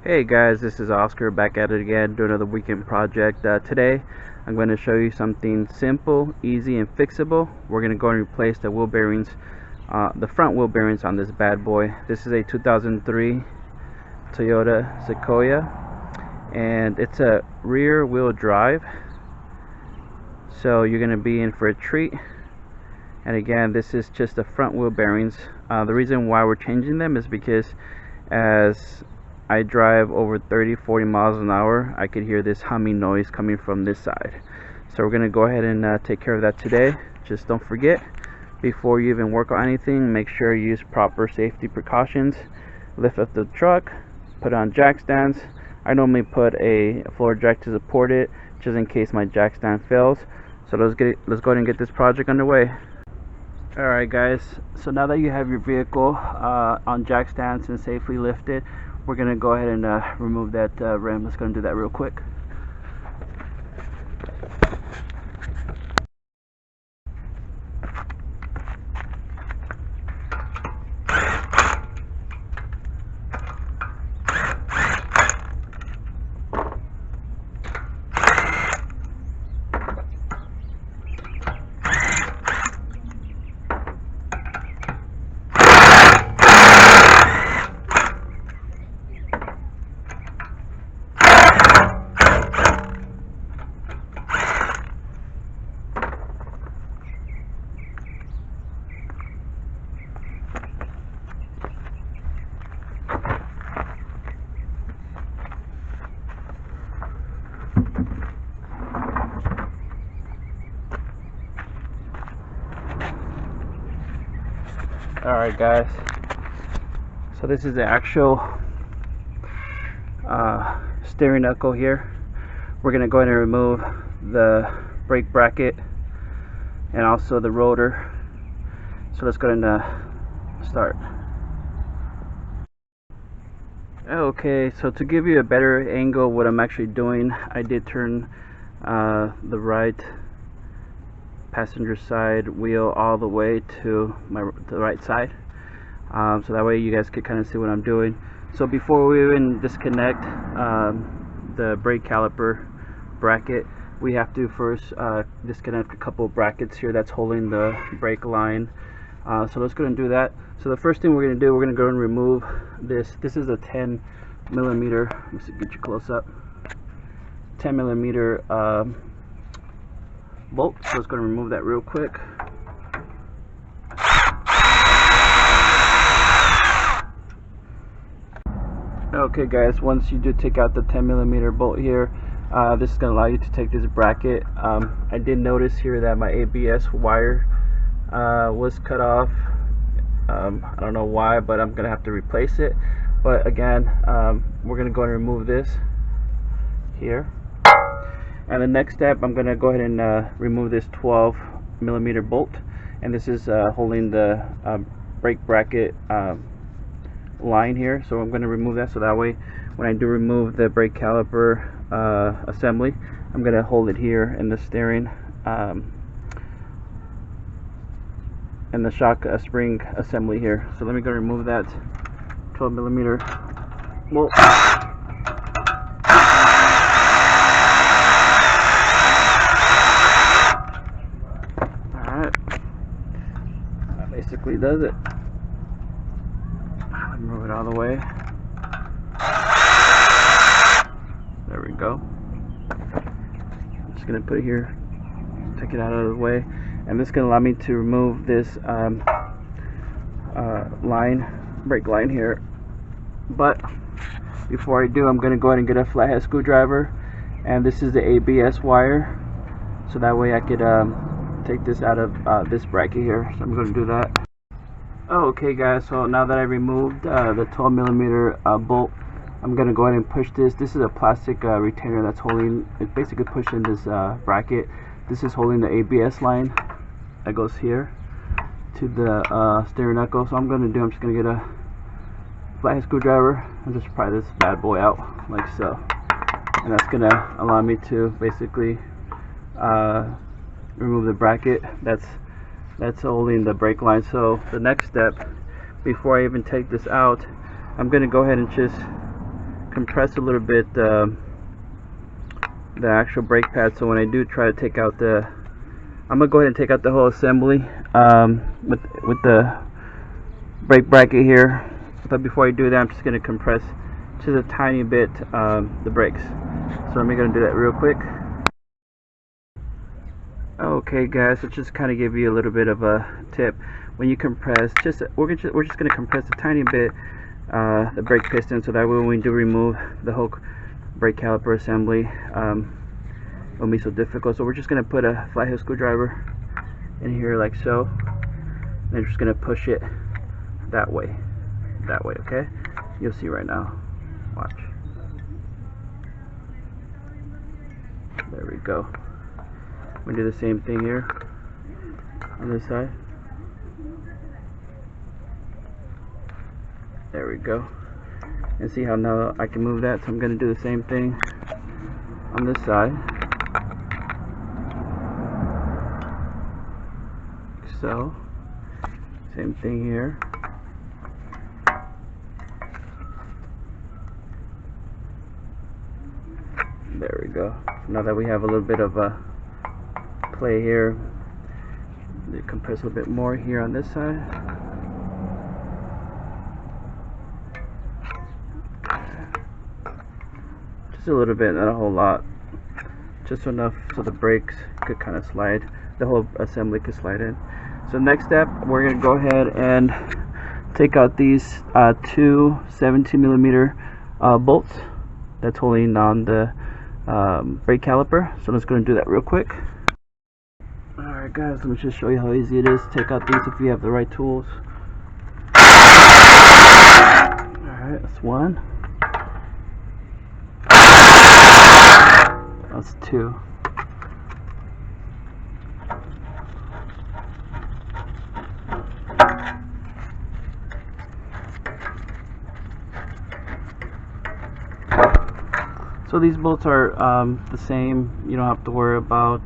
Hey guys, this is Oscar back at it again doing another weekend project. Today I'm going to show you something simple, easy, and fixable. We're going to go and replace the wheel bearings, the front wheel bearings on this bad boy. This is a 2003 Toyota Sequoia, and it's a rear wheel drive, so you're going to be in for a treat. And again, this is just the front wheel bearings. The reason why we're changing them is because as I drive over 30-40 miles an hour, I could hear this humming noise coming from this side. So we're gonna go ahead and take care of that today. Just don't forget, before you even work on anything, make sure you use proper safety precautions. Lift up the truck, put on jack stands. I normally put a floor jack to support it, just in case my jack stand fails. So let's go ahead and get this project underway. Alright guys, so now that you have your vehicle on jack stands and safely lifted, we're going to go ahead and remove that rim. Let's go and do that real quick. Alright guys, so this is the actual steering knuckle here. We're going to go ahead and remove the brake bracket and also the rotor. So let's go ahead and start. Okay, so to give you a better angle of what I'm actually doing, I did turn the right passenger side wheel all the way to the right side, so that way you guys could kind of see what I'm doing. So before we even disconnect the brake caliper bracket, we have to first disconnect a couple of brackets here that's holding the brake line. So let's go ahead and do that. So the first thing we're going to do, we're going to go and remove this. This is a 10 millimeter. Let me see, get you close up. 10 millimeter bolt. So let's go and remove that real quick. Okay guys, once you do take out the 10 millimeter bolt here, this is going to allow you to take this bracket. I did notice here that my ABS wire was cut off. I don't know why, but I'm going to have to replace it. But again, we're going to go and remove this here. And the next step, I'm going to go ahead and remove this 12 millimeter bolt, and this is holding the brake bracket line here. So I'm going to remove that, so that way when I do remove the brake caliper assembly, I'm going to hold it here in the steering and the shock spring assembly here. So let me go remove that 12 millimeter bolt. Basically does it. Move it all the way. There we go. I'm just gonna put it here, take it out of the way, and this is gonna allow me to remove this brake line here. But before I do, I'm gonna go ahead and get a flathead screwdriver, and this is the ABS wire, so that way I could take this out of this bracket here. So I'm going to do that. Okay guys, so now that I removed the 12 millimeter bolt, I'm going to go ahead and push this. This is a plastic retainer that's holding, it's basically pushing this bracket. This is holding the ABS line that goes here to the steering knuckle. So I'm just going to get a flathead screwdriver and just pry this bad boy out like so. And that's going to allow me to basically remove the bracket that's holding the brake line. So the next step, before I even take this out, I'm going to go ahead and just compress a little bit the actual brake pad, so when I do try to take out I'm gonna go ahead and take out the whole assembly with the brake bracket here, but before I do that I'm just gonna compress just a tiny bit the brakes. So I'm gonna do that real quick. Okay guys, so just kind of give you a little bit of a tip. When you compress, we're just gonna compress a tiny bit the brake piston, so that way when we do remove the whole brake caliper assembly, it won't be so difficult. So we're just gonna put a flathead screwdriver in here like so, and I'm just gonna push it that way, okay? You'll see right now. Watch. There we go. We do the same thing here on this side. There we go. And see how now I can move that, so I'm going to do the same thing on this side. So, same thing here. There we go. Now that we have a little bit of a play here, compress a little bit more here on this side. Just a little bit, not a whole lot, just enough so the brakes could kind of slide, the whole assembly could slide in. So next step, we're going to go ahead and take out these two 17mm bolts that's holding on the brake caliper. So let's go and do that real quick. Alright guys, let me just show you how easy it is to take out these if you have the right tools. Alright, that's one. That's two. So these bolts are the same. You don't have to worry about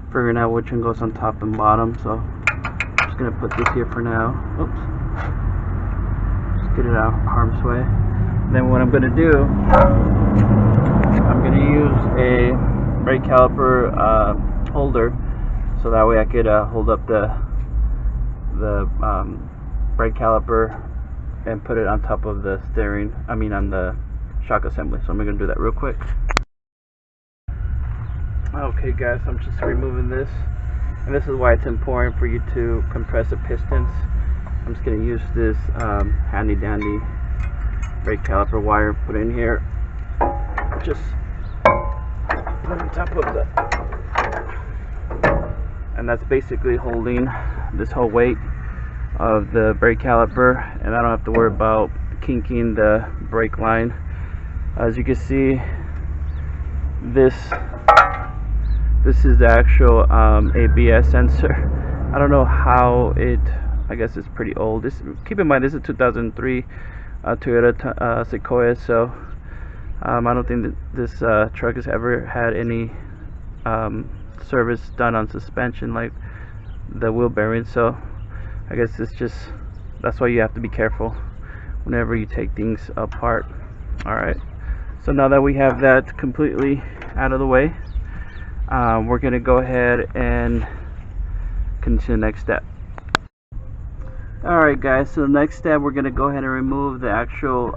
figuring out which one goes on top and bottom. So I'm just gonna put this here for now. Oops. Just get it out of harm's way. Then what I'm gonna do, I'm gonna use a brake caliper holder, so that way I could hold up the brake caliper and put it on top of the steering. I mean on the shock assembly. So I'm gonna do that real quick. Okay guys, I'm just removing this, and this is why it's important for you to compress the pistons. I'm just gonna use this handy dandy brake caliper wire, put in here, just put on top of the, and that's basically holding this whole weight of the brake caliper, and I don't have to worry about kinking the brake line. As you can see, this is the actual ABS sensor. I don't know how I guess it's pretty old. Keep in mind, this is 2003 Toyota Sequoia, so I don't think that this truck has ever had any service done on suspension like the wheel bearings. So I guess that's why you have to be careful whenever you take things apart. Alright, so now that we have that completely out of the way, we're going to go ahead and continue the next step. Alright guys, so the next step, we're going to go ahead and remove the actual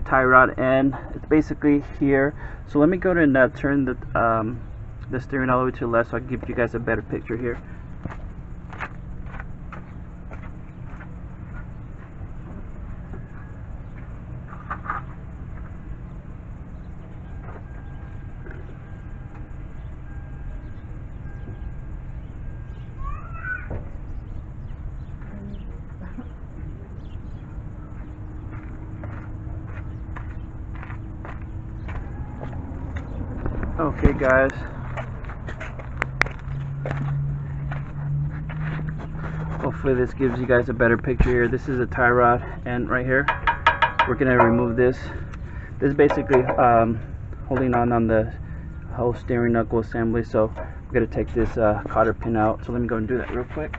tie rod end. It's basically here. So let me go ahead and turn the steering all the way to the left so I can give you guys a better picture here. Okay guys, hopefully this gives you guys a better picture here. This is a tie rod end right here. We're going to remove this. This is basically holding on the whole steering knuckle assembly, so we're going to take this cotter pin out. So let me go and do that real quick.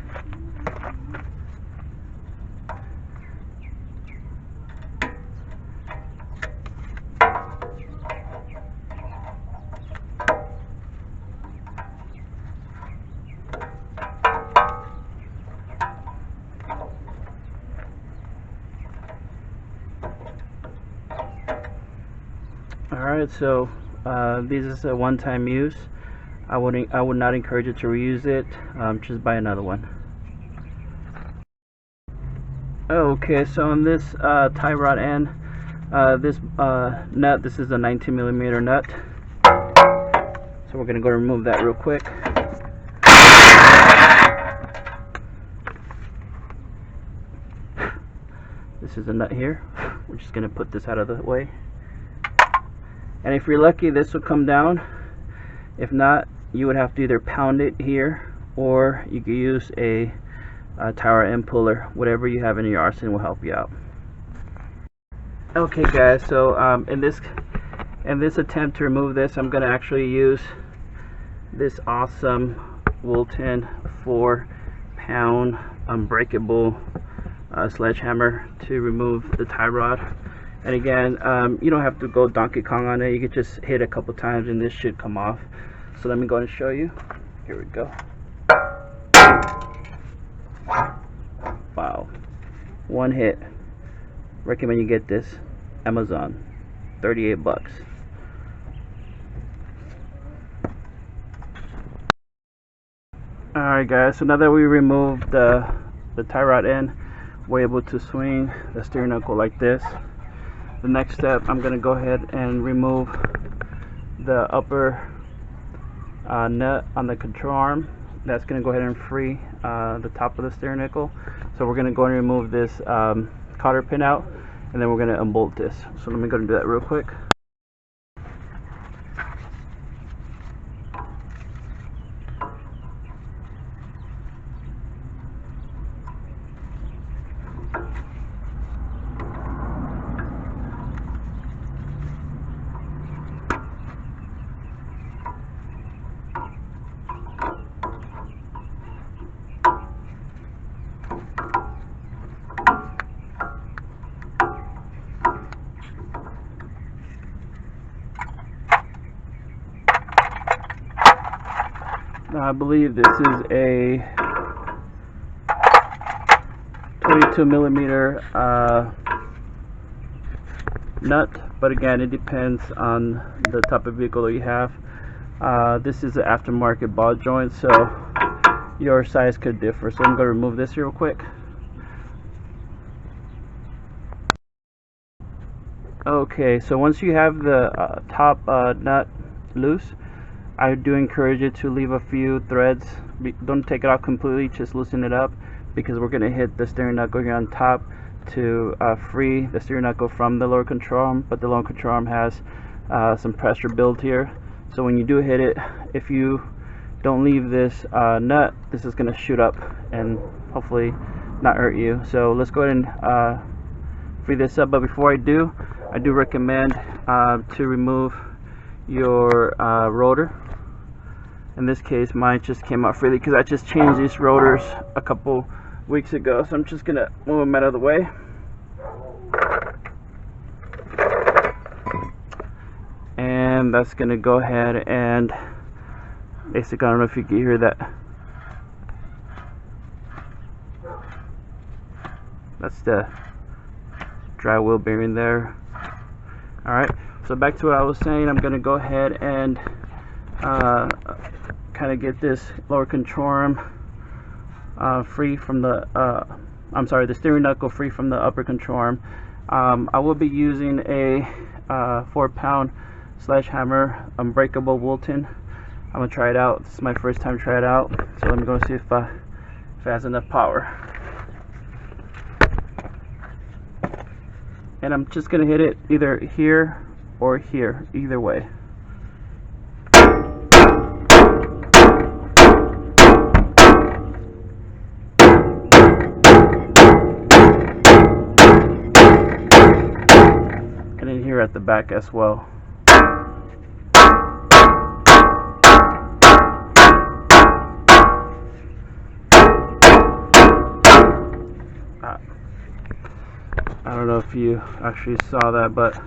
Alright, so this is a one-time use. I would not encourage you to reuse it. Just buy another one. Okay, so on this tie rod end, this nut, this is a 19mm nut. So we're gonna go remove that real quick. This is a nut here. We're just gonna put this out of the way. And if you're lucky, this will come down. If not, you would have to either pound it here, or you could use a tower end puller. Whatever you have in your arsenal will help you out. Okay guys, so in this attempt to remove this, I'm going to actually use this awesome Wilton 4-pound unbreakable sledgehammer to remove the tie rod. And again, you don't have to go Donkey Kong on it. You could just hit a couple times and this should come off. So let me go and show you. Here we go. Wow, one hit. Recommend you get this. Amazon, 38 bucks. Alright guys, so now that we removed the tie rod end, we're able to swing the steering knuckle like this. The next step, I'm going to go ahead and remove the upper nut on the control arm. That's going to go ahead and free the top of the steering knuckle. So we're going to go and remove this cotter pin out, and then we're going to unbolt this. So let me go and do that real quick. I believe this is a 22mm nut, but again, it depends on the type of vehicle that you have. This is an aftermarket ball joint, so your size could differ. So I'm going to remove this real quick. Okay, so once you have the top nut loose, I do encourage you to leave a few threads. Don't take it out completely, just loosen it up, because we're going to hit the steering knuckle here on top to free the steering knuckle from the lower control arm. But the lower control arm has some pressure built here, so when you do hit it, if you don't leave this nut, this is going to shoot up and hopefully not hurt you. So let's go ahead and free this up. But before I do recommend to remove your rotor. In this case, mine just came out freely because I just changed these rotors a couple weeks ago, so I'm just gonna move them out of the way. And that's gonna go ahead and basically, I don't know if you can hear that. That's the dry wheel bearing there. Alright, so back to what I was saying, I'm gonna go ahead and kind of get this lower control arm free from the the steering knuckle free from the upper control arm. I will be using a 4-pound sledgehammer unbreakable Wilton. I'm gonna try it out. This is my first time trying it out, so let me go see if it has enough power. And I'm just gonna hit it either here or here, either way. And then here at the back as well. I don't know if you actually saw that, but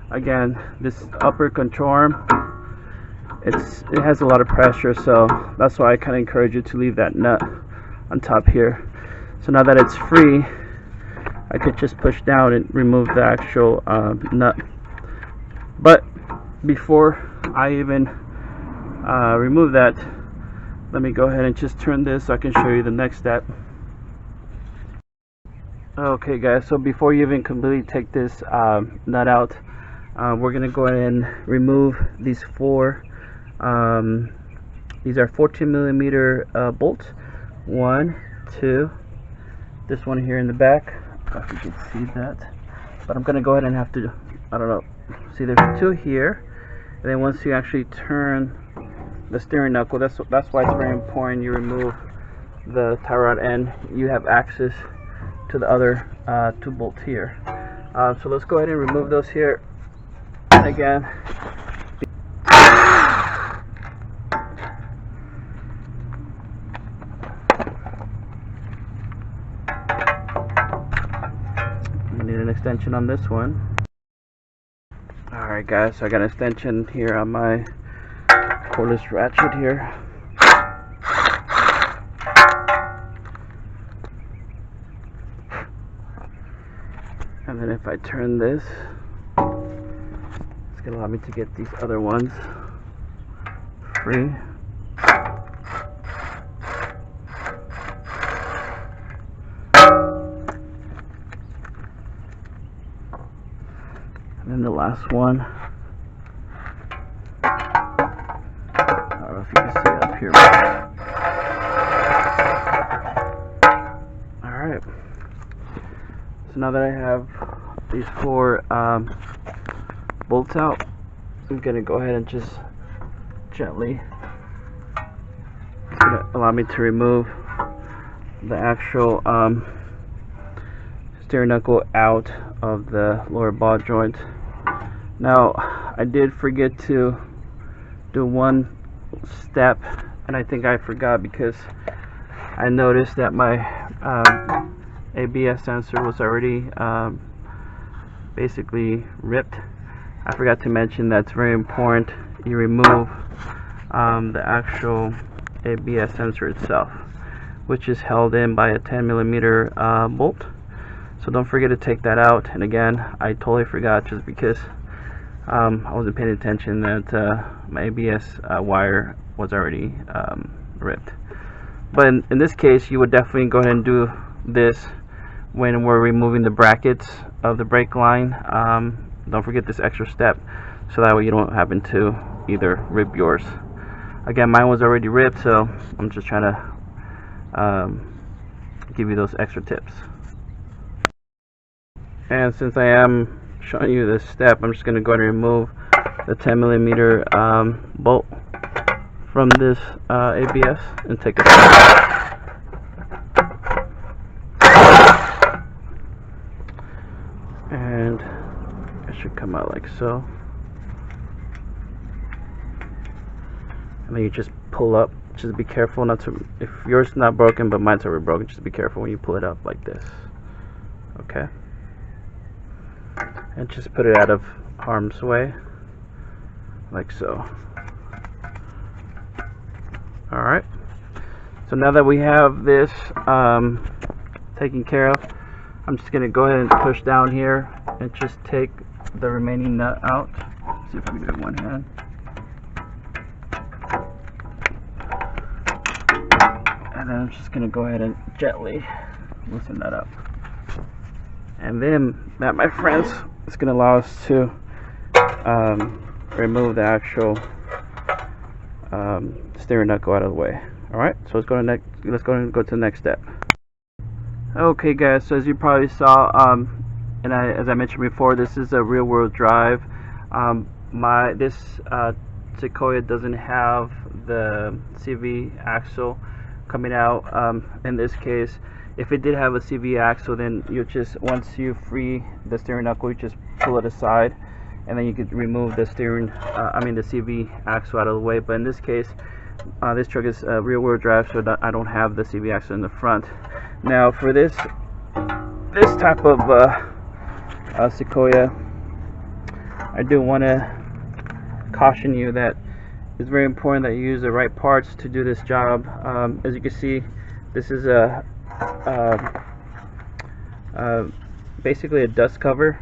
again, this upper control arm, it has a lot of pressure, so that's why I kind of encourage you to leave that nut on top here. So now that it's free, I could just push down and remove the actual nut. But before I even remove that, let me go ahead and just turn this so I can show you the next step. Okay guys, so before you even completely take this nut out, we're gonna go ahead and remove these four. These are 14mm bolts. 1, 2. This one here in the back. I don't know if you can see that, but I'm gonna go ahead and have to. I don't know. See, there's 2 here, and then once you actually turn the steering knuckle, that's why it's very important you remove the tie rod end. You have access to the other 2 bolts here. So let's go ahead and remove those here. And again, I need an extension on this one. Alright guys, so I got an extension here on my cordless ratchet here. And then if I turn this, it's going to allow me to get these other ones free. And then the last one, I don't know if you can see it up here. Alright. So now that I have these 4 bolts out, I'm going to go ahead and just gently, it's going to allow me to remove the actual steering knuckle out of the lower ball joint. Now I did forget to do one step, and I think I forgot because I noticed that my ABS sensor was already basically ripped. I forgot to mention that's very important. You remove the actual ABS sensor itself, which is held in by a 10mm bolt. So don't forget to take that out. And again, I totally forgot just because I wasn't paying attention that my ABS wire was already ripped. But in this case, you would definitely go ahead and do this when we're removing the brackets of the brake line. Don't forget this extra step, so that way you don't happen to either rip yours. Again, mine was already ripped, so I'm just trying to give you those extra tips. And since I am showing you this step, I'm just going to go ahead and remove the 10mm bolt from this ABS and take it out. And it should come out like so. And then you just pull up. Just be careful not to, if yours is not broken but mine's already broken, just be careful when you pull it up like this. Okay? And just put it out of harm's way, like so. Alright, so now that we have this taken care of, I'm just going to go ahead and push down here and just take the remaining nut out. Let's see if we can do it one hand. And then I'm just going to go ahead and gently loosen that up. And then that, my friends, is going to allow us to remove the actual steering knuckle out of the way. Alright, so let's go to the next step. Okay guys, so as you probably saw, as I mentioned before, this is a rear-wheel drive. This Sequoia doesn't have the CV axle coming out. In this case, if it did have a CV axle, then you just, once you free the steering knuckle, you just pull it aside, and then you could remove the the CV axle out of the way. But in this case, this truck is rear-wheel drive, so that I don't have the CV axle in the front. Now, for this type of Sequoia, I do want to caution you that it's very important that you use the right parts to do this job. As you can see, this is basically a dust cover.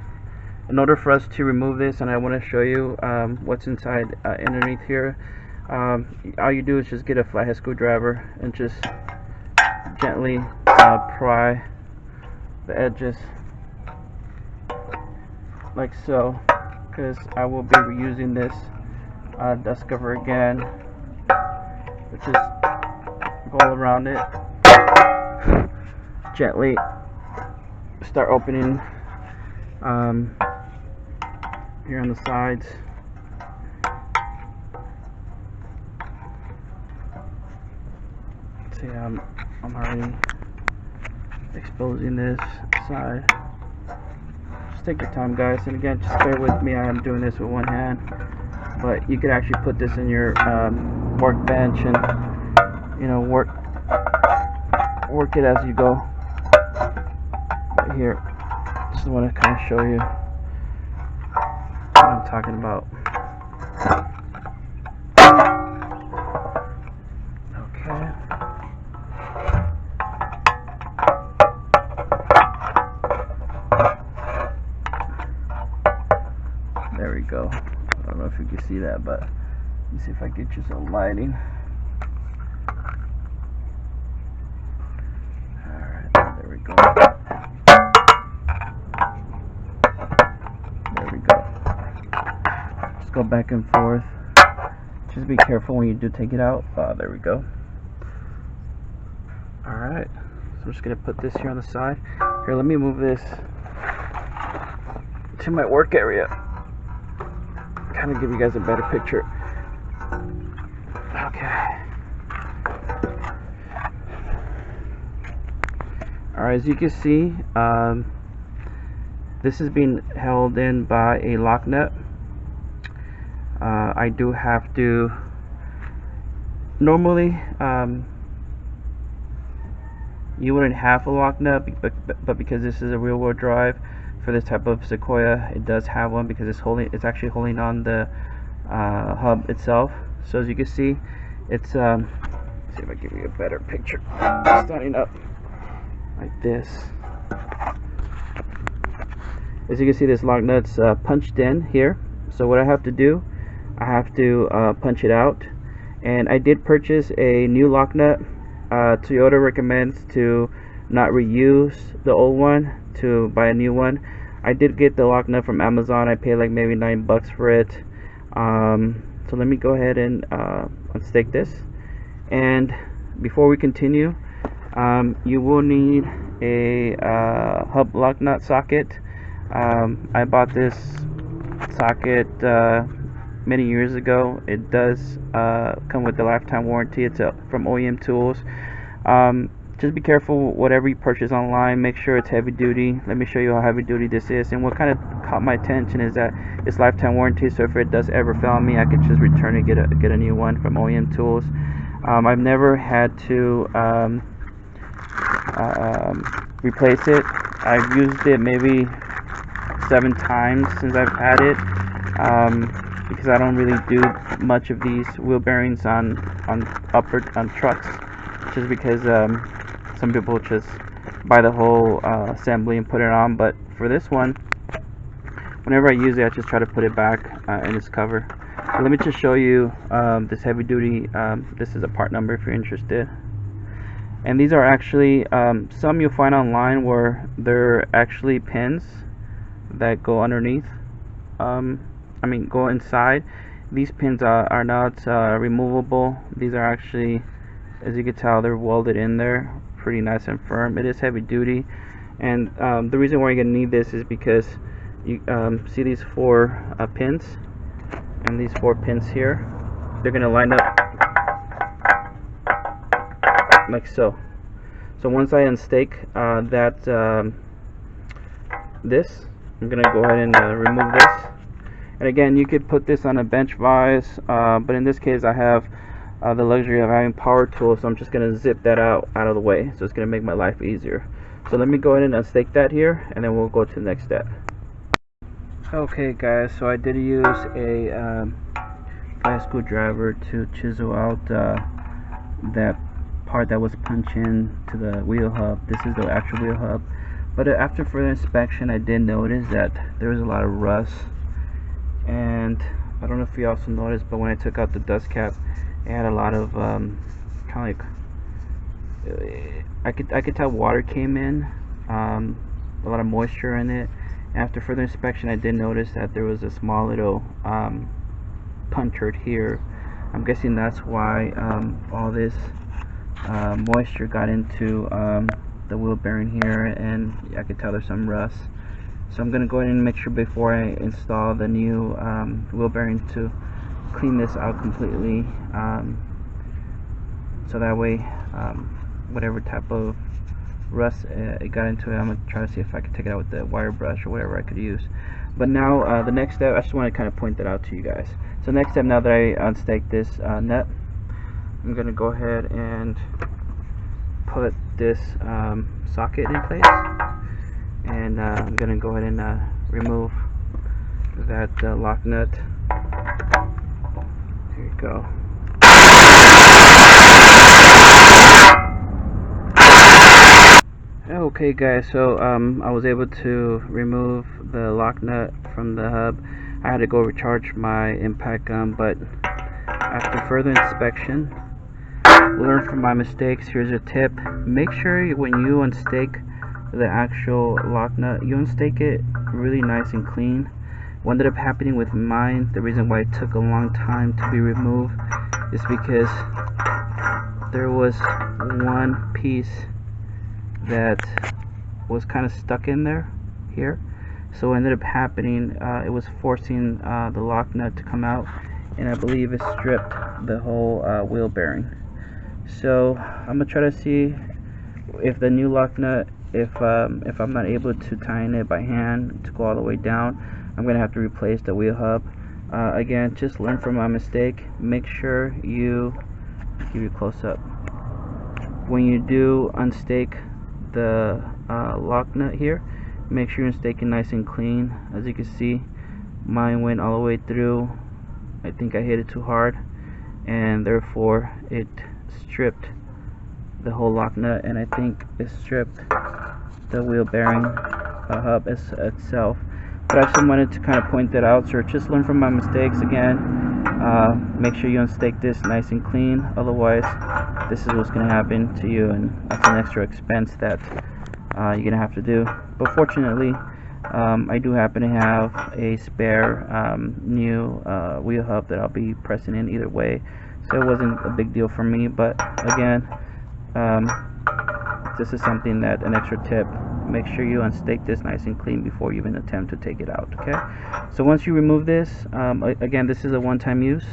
in order for us to remove this, and I want to show you what's inside underneath here, all you do is just get a flathead screwdriver and just gently pry the edges like so, because I will be reusing this dust cover again. Just go around it, gently start opening here on the sides. See, I'm already exposing this side. Just take your time, guys, and again, just bear with me. I am doing this with one hand, but you could actually put this in your workbench and, you know, work it as you go. Right here, just want to kind of show you what I'm talking about. Okay. There we go. I don't know if you can see that, but let me see if I get you some lighting. Alright, there we go. There we go. Just go back and forth. Just be careful when you do take it out. There we go. Alright, so I'm just going to put this here on the side. Here, let me move this to my work area. Kind of give you guys a better picture. Okay. Alright, as you can see, this is being held in by a lock nut. I do have to normally you wouldn't have a lock nut, but because this is a rear-wheel drive for this type of Sequoia, it does have one because it's actually holding on the hub itself. So as you can see, it's let's see if I give you a better picture. Starting up like this. As you can see, this lock nut's punched in here. So what I have to do, I have to punch it out. And I did purchase a new lock nut. Toyota recommends to not reuse the old one, to buy a new one. I did get the lock nut from Amazon. I paid like maybe $9 for it. So let me go ahead and unstake this. And before we continue, you will need a hub lock nut socket. I bought this socket many years ago. It does come with the lifetime warranty. It's from OEM Tools. Just be careful whatever you purchase online. Make sure it's heavy duty. Let me show you how heavy duty this is. And what kind of caught my attention is that it's lifetime warranty, so if it does ever fail on me, I could just return and get a new one from OEM Tools. I've never had to replace it. I've used it maybe 7 times since I've had it, because I don't really do much of these wheel bearings on trucks, just because some people just buy the whole assembly and put it on. But for this one, whenever I use it, I just try to put it back in its cover. So let me just show you this heavy duty. This is a part number if you're interested. And these are actually some you'll find online where they're actually pins that go underneath. Go inside. These pins are not removable. These are actually, as you can tell, they're welded in there, pretty nice and firm. It is heavy duty, and the reason why you're gonna need this is because you see these 4 pins, and these 4 pins here, they're gonna line up like so. So once I unstake this, I'm gonna go ahead and remove this. And again, you could put this on a bench vise, but in this case I have the luxury of having power tools, so I'm just gonna zip that out of the way. So it's gonna make my life easier. So let me go ahead and unstake that here, and then we'll go to the next step. Okay guys, so I did use a flathead screwdriver to chisel out that part that was punched in to the wheel hub. This is the actual wheel hub. But after further inspection, I did notice that there was a lot of rust, and I don't know if you also noticed, but when I took out the dust cap, it had a lot of kind of like, I could tell water came in, a lot of moisture in it. After further inspection, I did notice that there was a small little punctured here. I'm guessing that's why all this moisture got into the wheel bearing here, and I could tell there's some rust. So I'm going to go ahead and make sure before I install the new wheel bearing to clean this out completely, so that way whatever type of rust it got into it, I'm going to try to see if I can take it out with the wire brush or whatever I could use. But now the next step, I just want to kind of point that out to you guys. So next step, now that I unstake this nut, I'm going to go ahead and put this socket in place, and I'm going to go ahead and remove that lock nut. Here you go. Okay guys, so I was able to remove the lock nut from the hub. I had to go recharge my impact gun, but after further inspection, learn from my mistakes. Here's a tip: make sure when you unstake the actual lock nut, you unstake it really nice and clean. What ended up happening with mine, the reason why it took a long time to be removed, is because there was one piece that was kind of stuck in there here. So what ended up happening, it was forcing the lock nut to come out, and I believe it stripped the whole wheel bearing. So I'm gonna try to see if the new lock nut, if I'm not able to tighten it by hand to go all the way down, I'm gonna have to replace the wheel hub. Again, just learn from my mistake. Make sure you, give you a close up, when you do unstake the lock nut here, make sure you unstake it nice and clean. As you can see, mine went all the way through. I think I hit it too hard, and therefore it stripped the whole lock nut, and I think it stripped the wheel bearing hub itself. But I just wanted to kind of point that out, so just learn from my mistakes. Again, make sure you unstake this nice and clean, otherwise this is what's going to happen to you, and that's an extra expense that you're going to have to do. But fortunately, I do happen to have a spare new wheel hub that I'll be pressing in either way, so it wasn't a big deal for me. But again, this is something that, an extra tip: make sure you unstake this nice and clean before you even attempt to take it out. Okay, so once you remove this, again, this is a one-time use.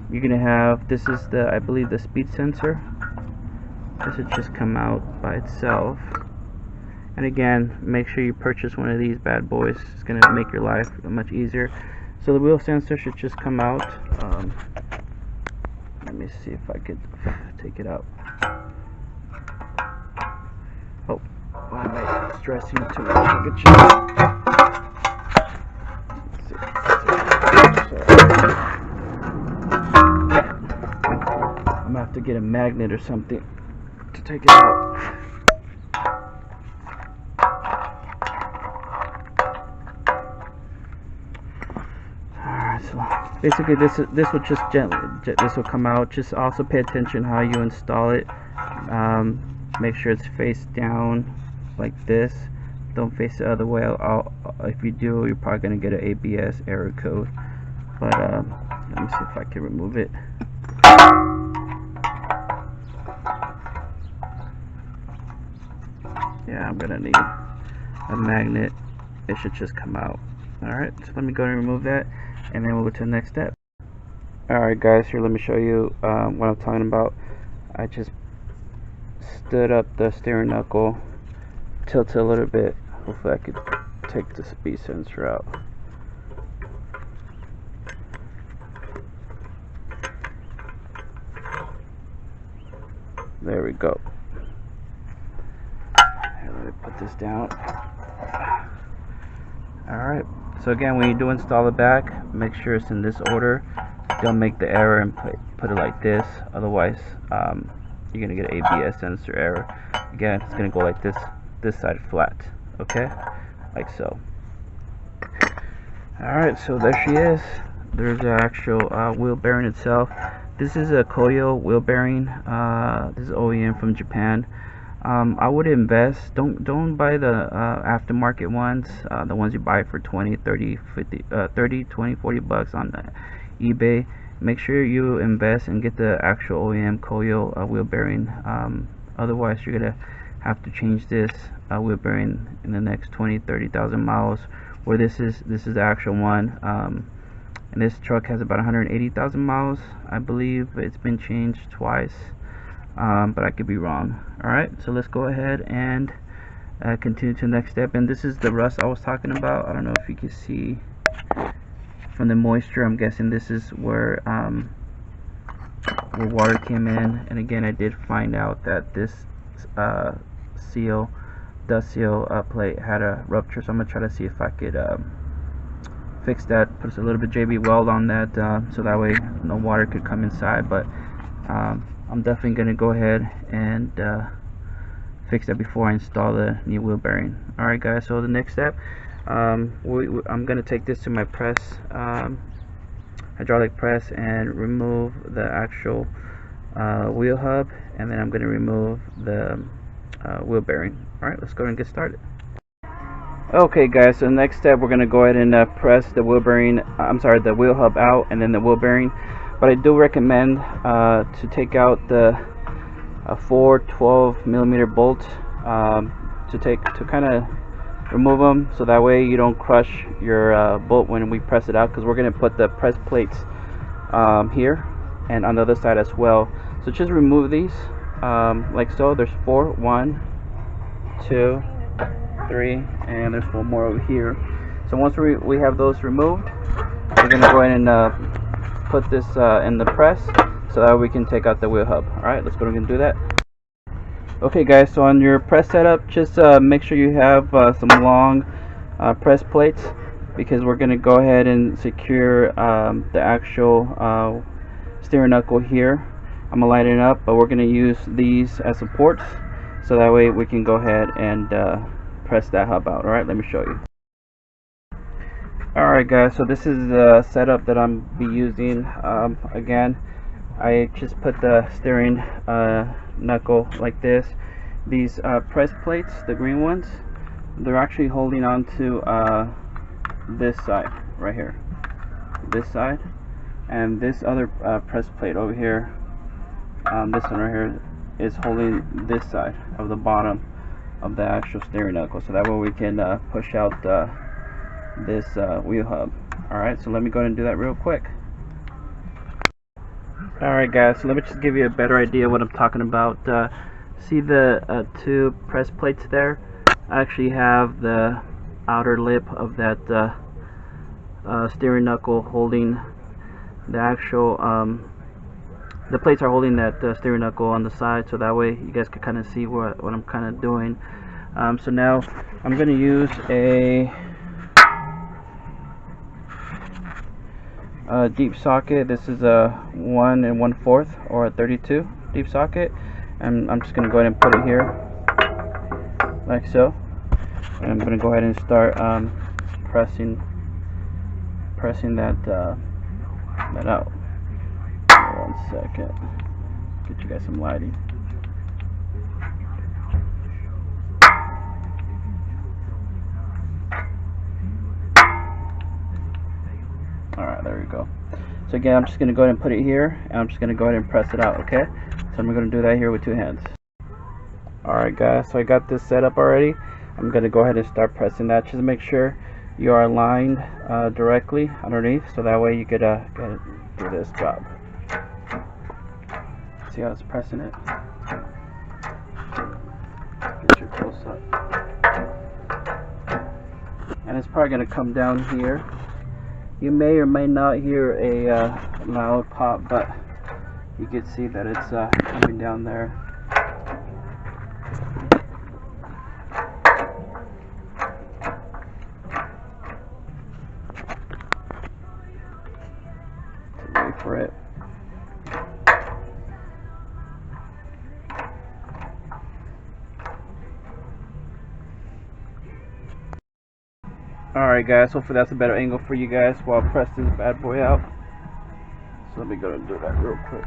You're gonna have, this is the, I believe, the speed sensor. This would just come out by itself. And again, make sure you purchase one of these bad boys. It's gonna make your life much easier. So the wheel sensor should just come out. Let me see if I could take it out. Oh, why am I stressing too much? Look at you. Let's see. I'm gonna have to get a magnet or something to take it out. Alright, so basically this will just gently, this will come out. Just also pay attention how you install it. Make sure it's face down like this. Don't face the other way. If you do, you're probably gonna get an ABS error code. But let me see if I can remove it. Yeah, I'm gonna need a magnet. It should just come out. Alright, so let me go and remove that, and then we'll go to the next step. Alright guys, here, let me show you what I'm talking about. I just stood up the steering knuckle, tilted a little bit. Hopefully I could take the speed sensor out. There we go. Here, let me put this down. Alright, so again, when you do install it back, make sure it's in this order. Don't make the error and put it like this, otherwise you're going to get an ABS sensor error. Again, it's going to go like this. this side flat, okay, like so. Alright, so there she is. There's the actual wheel bearing itself. This is a Sequoia wheel bearing. This is OEM from Japan. I would invest, don't buy the aftermarket ones, the ones you buy for 20, 30, 50, 30, 20, 40 bucks on eBay. Make sure you invest and get the actual OEM Sequoia wheel bearing. Otherwise you're gonna have to change this wheel bearing in the next 20, 30,000 miles, where this is the actual one. And this truck has about 180,000 miles, I believe. It's been changed twice, but I could be wrong. Alright, so let's go ahead and continue to the next step. And this is the rust I was talking about. I don't know if you can see from the moisture. I'm guessing this is where water came in. And again, I did find out that this dust seal plate had a rupture, so I'm gonna try to see if I could fix that, put a little bit JB weld on that, so that way no water could come inside. But I'm definitely gonna go ahead and fix that before I install the new wheel bearing. Alright guys, so the next step, I'm gonna take this to my press, hydraulic press, and remove the actual wheel hub, and then I'm gonna remove the wheel bearing. Alright, let's go ahead and get started. Okay guys, so the next step, we're gonna go ahead and press the wheel bearing, the wheel hub out, and then the wheel bearing. But I do recommend to take out the 4 12mm bolts, to kind of remove them, so that way you don't crush your bolt when we press it out, because we're gonna put the press plates here and on the other side as well. So just remove these like so. There's 4, 1, 2, 3, and there's 1 more over here. So once we have those removed, we're gonna go ahead and put this in the press, so that we can take out the wheel hub. Alright, let's go ahead and do that. Okay guys, so on your press setup, just make sure you have some long press plates, because we're gonna go ahead and secure the actual steering knuckle here. I'm gonna light it up, but we're gonna use these as supports, so that way we can go ahead and press that hub out. Alright, let me show you. Alright guys, so this is the setup that I'm be using. Again, I just put the steering knuckle like this. These press plates, the green ones, they're actually holding on to this side right here, this side, and this other press plate over here, this one right here, is holding this side of the bottom of the actual steering knuckle, so that way we can push out this wheel hub. Alright, so let me go ahead and do that real quick. Alright guys, so let me just give you a better idea what I'm talking about. See the 2 press plates there? I actually have the outer lip of that steering knuckle holding the actual the plates are holding that steering knuckle on the side, so that way you guys can kind of see what I'm kind of doing. So now I'm going to use a deep socket. This is a 1 1/4 or a 32 deep socket, and I'm just going to go ahead and put it here like so, and I'm going to go ahead and start pressing that that out. 1 second, get you guys some lighting. Alright, there we go. So again, I'm just going to go ahead and put it here, and I'm just going to go ahead and press it out, okay? So I'm going to do that here with 2 hands. Alright guys, so I got this set up already. I'm going to go ahead and start pressing that. Just make sure you are aligned directly underneath, so that way you could do this job. See how it's pressing it? Get your close up. And it's probably going to come down here. You may or may not hear a loud pop, but you can see that it's coming down there. Wait for it. Alright guys, hopefully that's a better angle for you guys while I press this bad boy out. So let me go and do that real quick.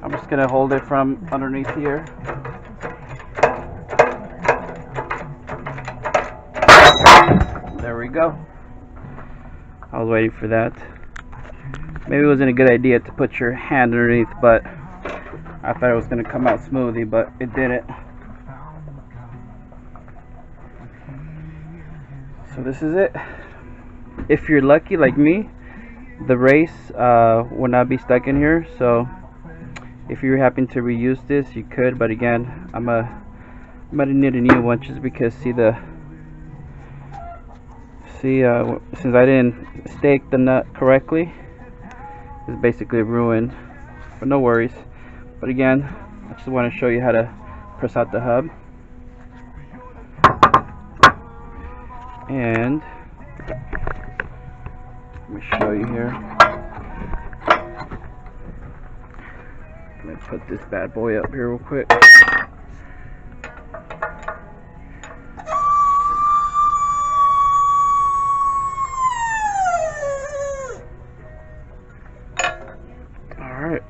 I'm just gonna hold it from underneath here. There we go. I was waiting for that. Maybe it wasn't a good idea to put your hand underneath, but I thought it was gonna come out smoothly, but it didn't. So this is it. If you're lucky like me, the race will not be stuck in here, so if you happen to reuse this, you could, but again, I'm gonna need a new one just because since I didn't stake the nut correctly, it's basically ruined, but no worries. But again, I just want to show you how to press out the hub, and let me show you here. Let me put this bad boy up here real quick. Alright.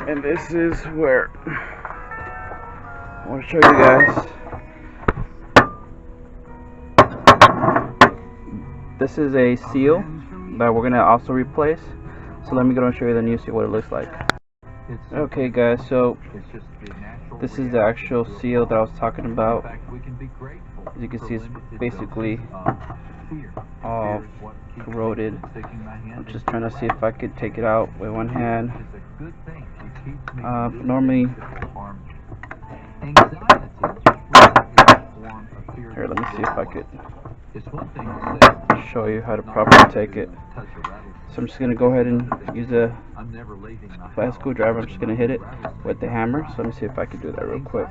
And this is where I want to show you guys. This is a seal that we're going to also replace. So let me go and show you the new seal, what it looks like. Okay guys, so this is the actual seal that I was talking about. As you can see, it's basically all corroded. I'm just trying to see if I could take it out with one hand. Normally, here, let me see if I could show you how to properly take it. So I'm just going to go ahead and use a flat screwdriver. I'm just going to hit it with the hammer. So let me see if I can do that real quick.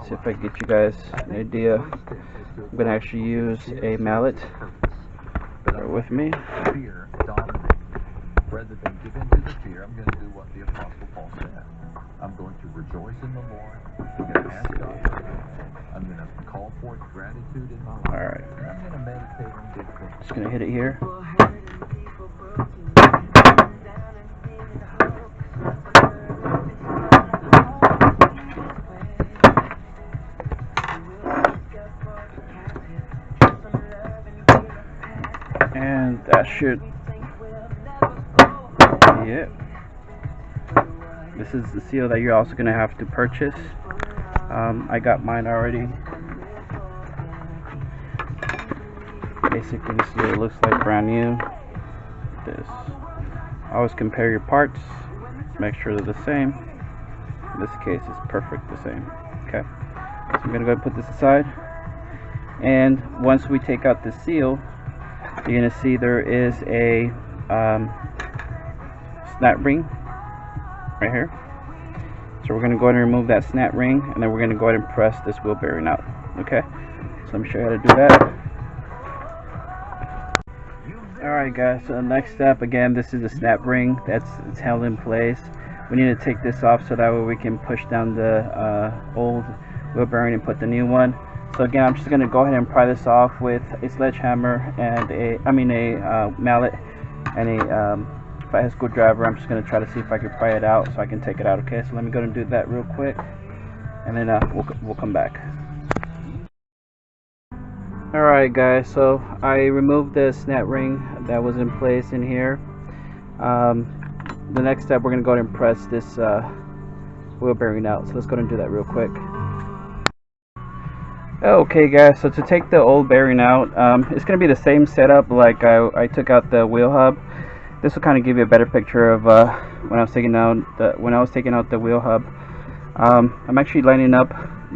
See if I can get you guys an idea. I'm going to actually use a mallet. Bear with me. Rather than give in to the fear, I'm going to do what the Apostle Paul said. I'm going to rejoice in the Lord. I'm going to ask God. I'm going to call forth gratitude in my life. Alright. I'm going to meditate on good things. Just going to hit it here. And that should be it. This is the seal that you're also going to have to purchase. I got mine already. Basically, this is what it looks like brand new. This. Always compare your parts. Make sure they're the same. In this case, it's perfect the same. Okay. So I'm going to go ahead and put this aside. And once we take out the seal, you're going to see there is a snap ring right here. So we're going to go ahead and remove that snap ring, and then we're going to go ahead and press this wheel bearing out. Okay, so let me show you how to do that. Alright guys, so the next step, again, this is the snap ring it's held in place. We need to take this off so that way we can push down the old wheel bearing and put the new one. So again, I'm just going to go ahead and pry this off with a sledgehammer and a mallet and a flathead screwdriver. I'm just going to try to see if I can pry it out so I can take it out. Okay, so let me go and do that real quick, and then we'll come back. Alright guys, so I removed the snap ring that was in place in here. The next step, we're going to go ahead and press this wheel bearing out. So let's go ahead and do that real quick. Okay guys, so to take the old bearing out, it's going to be the same setup like I took out the wheel hub. This will kind of give you a better picture of when I was taking out the wheel hub. I'm actually lining up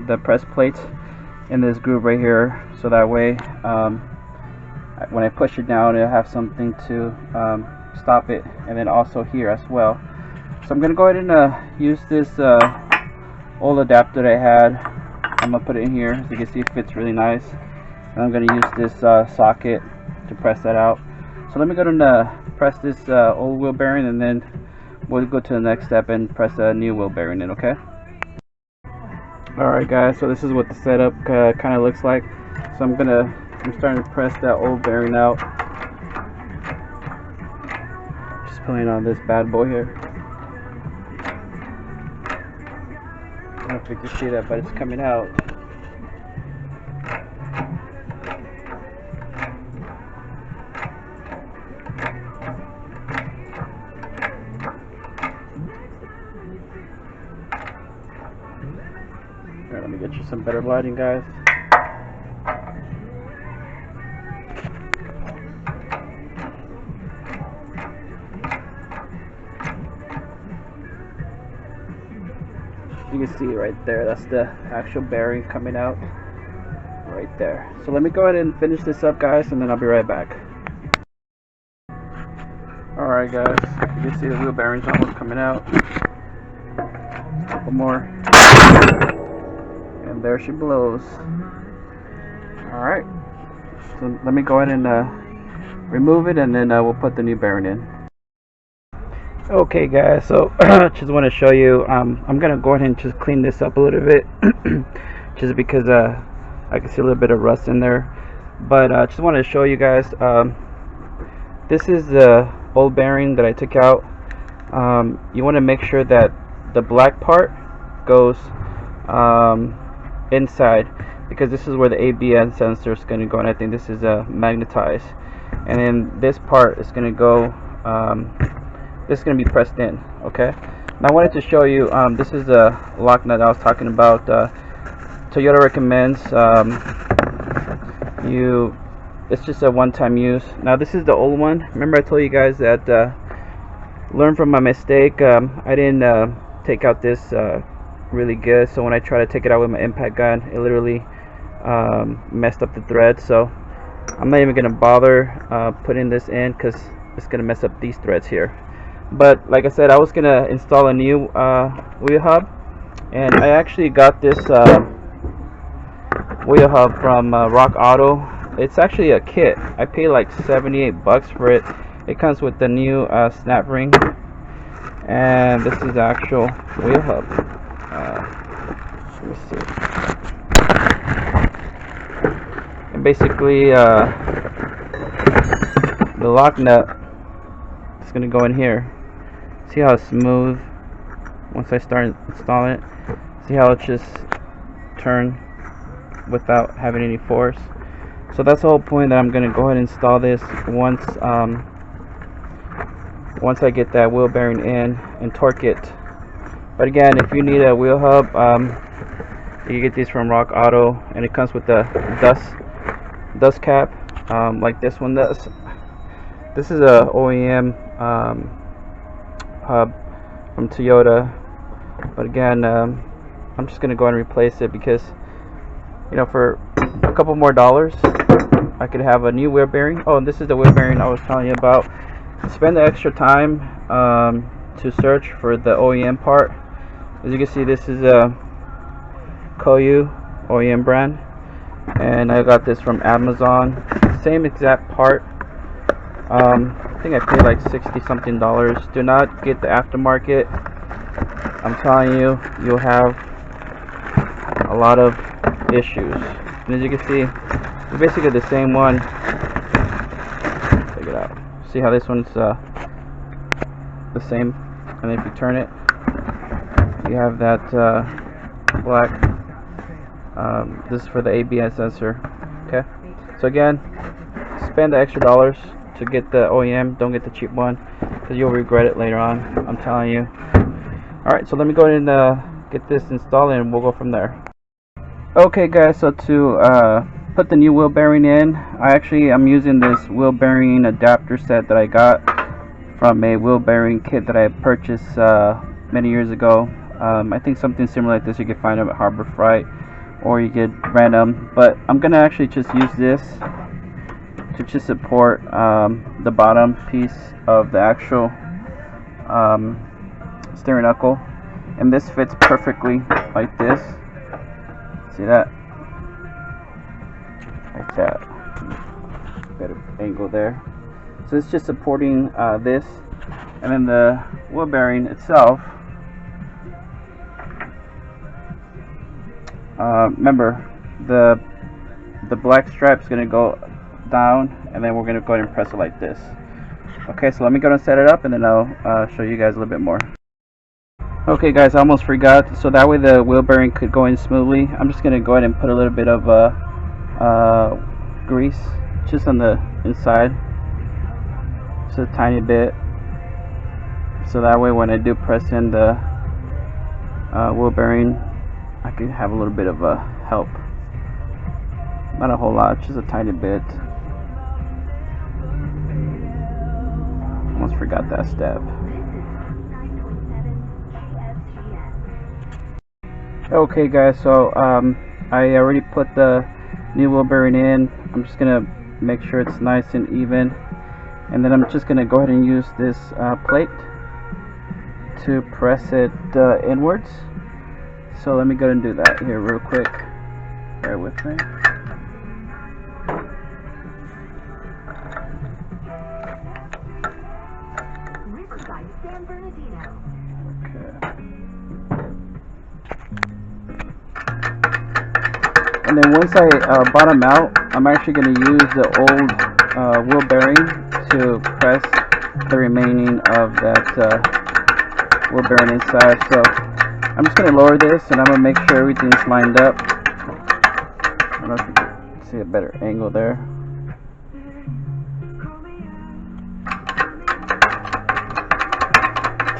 the press plates in this groove right here, so that way when I push it down, it'll have something to stop it, and then also here as well. So I'm gonna go ahead and use this old adapter that I had. I'm gonna put it in here. As you can see, it fits really nice, and I'm gonna use this socket to press that out. So let me go ahead and press this old wheel bearing, and then we'll go to the next step and press a new wheel bearing in. Okay. Alright guys, so this is what the setup kind of looks like. So I'm starting to press that old bearing out. Just pulling on this bad boy here. I don't know if you can see that, but it's coming out. Alright, let me get you some better lighting, guys. You can see right there, that's the actual bearing coming out right there. So let me go ahead and finish this up, guys, and then I'll be right back. Alright guys, you can see the wheel bearings almost coming out. A couple more, and there she blows. Alright, so let me go ahead and remove it, and then we'll put the new bearing in. Okay guys, so just want to show you, I'm gonna go ahead and just clean this up a little bit just because I can see a little bit of rust in there, but just want to show you guys, this is the old bearing that I took out. You want to make sure that the black part goes inside, because this is where the ABS sensor is going to go, and I think this is magnetized, and then this part is going to go this is going to be pressed in. Okay, now I wanted to show you, this is the lock nut I was talking about. Toyota recommends it's just a one-time use. Now this is the old one. Remember I told you guys that learn from my mistake. I didn't take out this really good, so when I try to take it out with my impact gun, it literally messed up the thread. So I'm not even gonna bother putting this in, because it's gonna mess up these threads here. But like I said, I was gonna install a new wheel hub, and I actually got this wheel hub from Rock Auto. It's actually a kit. I paid like 78 bucks for it. It comes with the new snap ring, and this is the actual wheel hub. Let me see. And basically the lock nut is going to go in here. See how it's smooth once I start installing it? See how it just turned without having any force? So that's the whole point, that I'm going to go ahead and install this once I get that wheel bearing in and torque it. But again, if you need a wheel hub, you get these from Rock Auto, and it comes with the dust cap, like this one does. This is a OEM hub from Toyota, but again, I'm just gonna go and replace it, because you know, for a couple more dollars I could have a new wheel bearing. Oh, and this is the wheel bearing I was telling you about. Spend the extra time to search for the OEM part. As you can see, this is a Sequoia OEM brand, and I got this from Amazon. Same exact part. I think I paid like $60 something. Do not get the aftermarket. I'm telling you, you'll have a lot of issues. And as you can see, it's basically the same one. Check it out. See how this one's the same, and if you turn it, you have that black. This is for the ABS sensor. Okay, so again, spend the extra dollars to get the OEM. Don't get the cheap one, because you'll regret it later on, I'm telling you. Alright, so let me go ahead and get this installed, and we'll go from there. Okay guys, so to put the new wheel bearing in, I'm using this wheel bearing adapter set that I got from a wheel bearing kit that I purchased many years ago. I think something similar like this you can find at Harbor Freight, or you get random, but I'm gonna actually just use this to just support the bottom piece of the actual steering knuckle, and this fits perfectly like this. See that? Like that. Better angle there. So it's just supporting this, and then the wheel bearing itself. Remember, the black stripe is going to go down, and then we're going to go ahead and press it like this. Okay, so let me go and set it up, and then I'll show you guys a little bit more. Okay guys, I almost forgot. So that way the wheel bearing could go in smoothly, I'm just going to go ahead and put a little bit of grease just on the inside, just a tiny bit, so that way when I do press in the wheel bearing, I can have a little bit of a help. Not a whole lot, just a tiny bit. Almost forgot that step. Okay guys, so I already put the new wheel bearing in. I'm just gonna make sure it's nice and even, and then I'm just gonna go ahead and use this plate to press it inwards. So let me go ahead and do that here real quick. Bear with me. And then once I bottom out, I'm actually going to use the old wheel bearing to press the remaining of that wheel bearing inside. So I'm just going to lower this, and I'm going to make sure everything's lined up. I don't know if you can see a better angle there.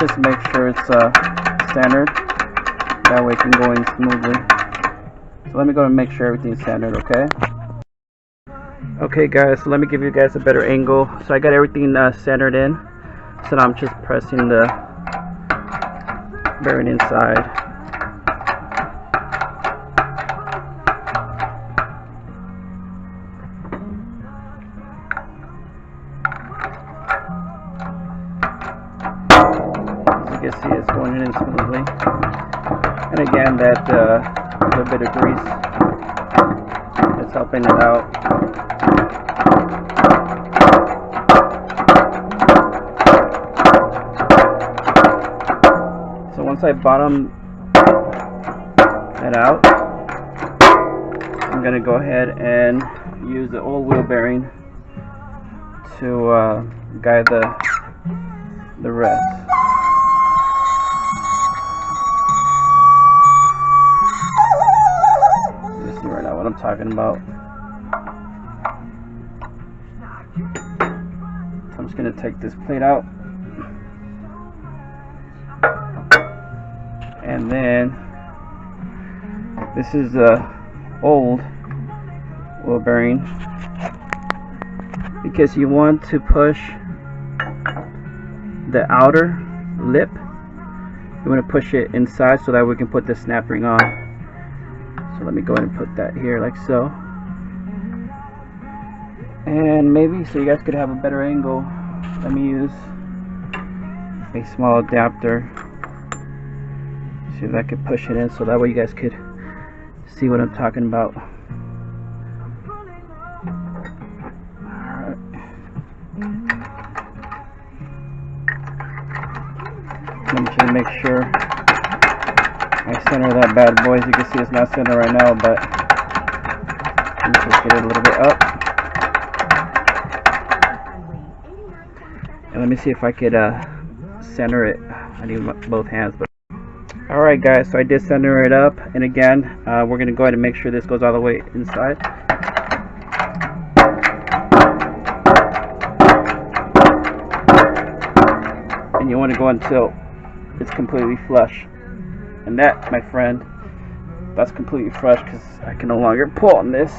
Just make sure it's centered. That way it can go in smoothly. So let me go and make sure everything's centered, okay? Okay guys, so let me give you guys a better angle. So I got everything centered in. So now I'm just pressing the bearing inside. As you can see, it's going in smoothly. And again, that little bit of grease that's helping it out. So once I bottom it out, I'm going to go ahead and use the old wheel bearing to guide the rest. What I'm talking about. So I'm just going to take this plate out, and then this is the old wheel bearing, because you want to push the outer lip. You want to push it inside so that we can put the snap ring on. So let me go ahead and put that here like so, and maybe so you guys could have a better angle, let me use a small adapter, see if I could push it in so that way you guys could see what I'm talking about. Alright. Let me just make sure I center that bad boy. As you can see, it's not centered right now, but let me just get it a little bit up. And let me see if I could center it. I need both hands. But alright guys, so I did center it up, and again, we're going to go ahead and make sure this goes all the way inside. And you want to go until it's completely flush. And that, my friend, that's completely fresh, because I can no longer pull on this.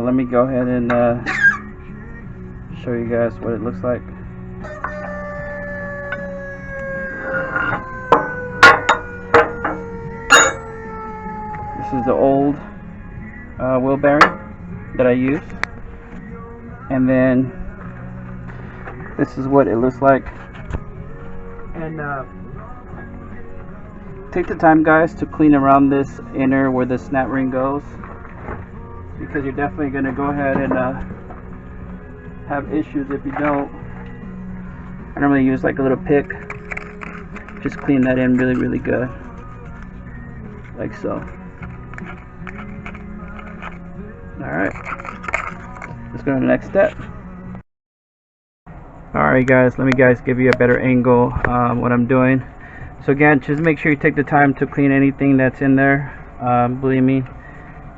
let me go ahead and show you guys what it looks like. This is the old wheel bearing that I used, and then this is what it looks like. And take the time, guys, to clean around this inner where the snap ring goes, because you're definitely going to go ahead and have issues if you don't. I normally use like a little pick, just clean that in really good, like so. Alright, let's go to the next step. Alright guys, let me give you a better angle what I'm doing. So again, just make sure you take the time to clean anything that's in there. Believe me,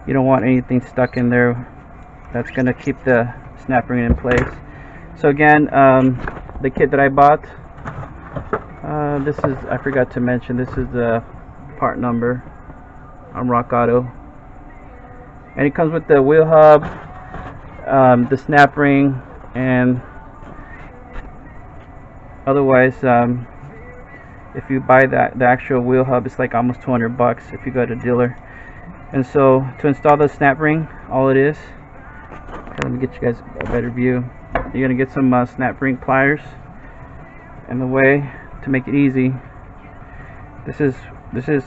you don't want anything stuck in there that's going to keep the snap ring in place. So again, the kit that I bought, this is, I forgot to mention, this is the part number on Rock Auto, and it comes with the wheel hub, the snap ring, and otherwise if you buy the actual wheel hub, it's like almost 200 bucks if you go to a dealer. And so to install the snap ring, all it is, let me get you guys a better view. You're gonna get some snap ring pliers, and the way to make it easy, this is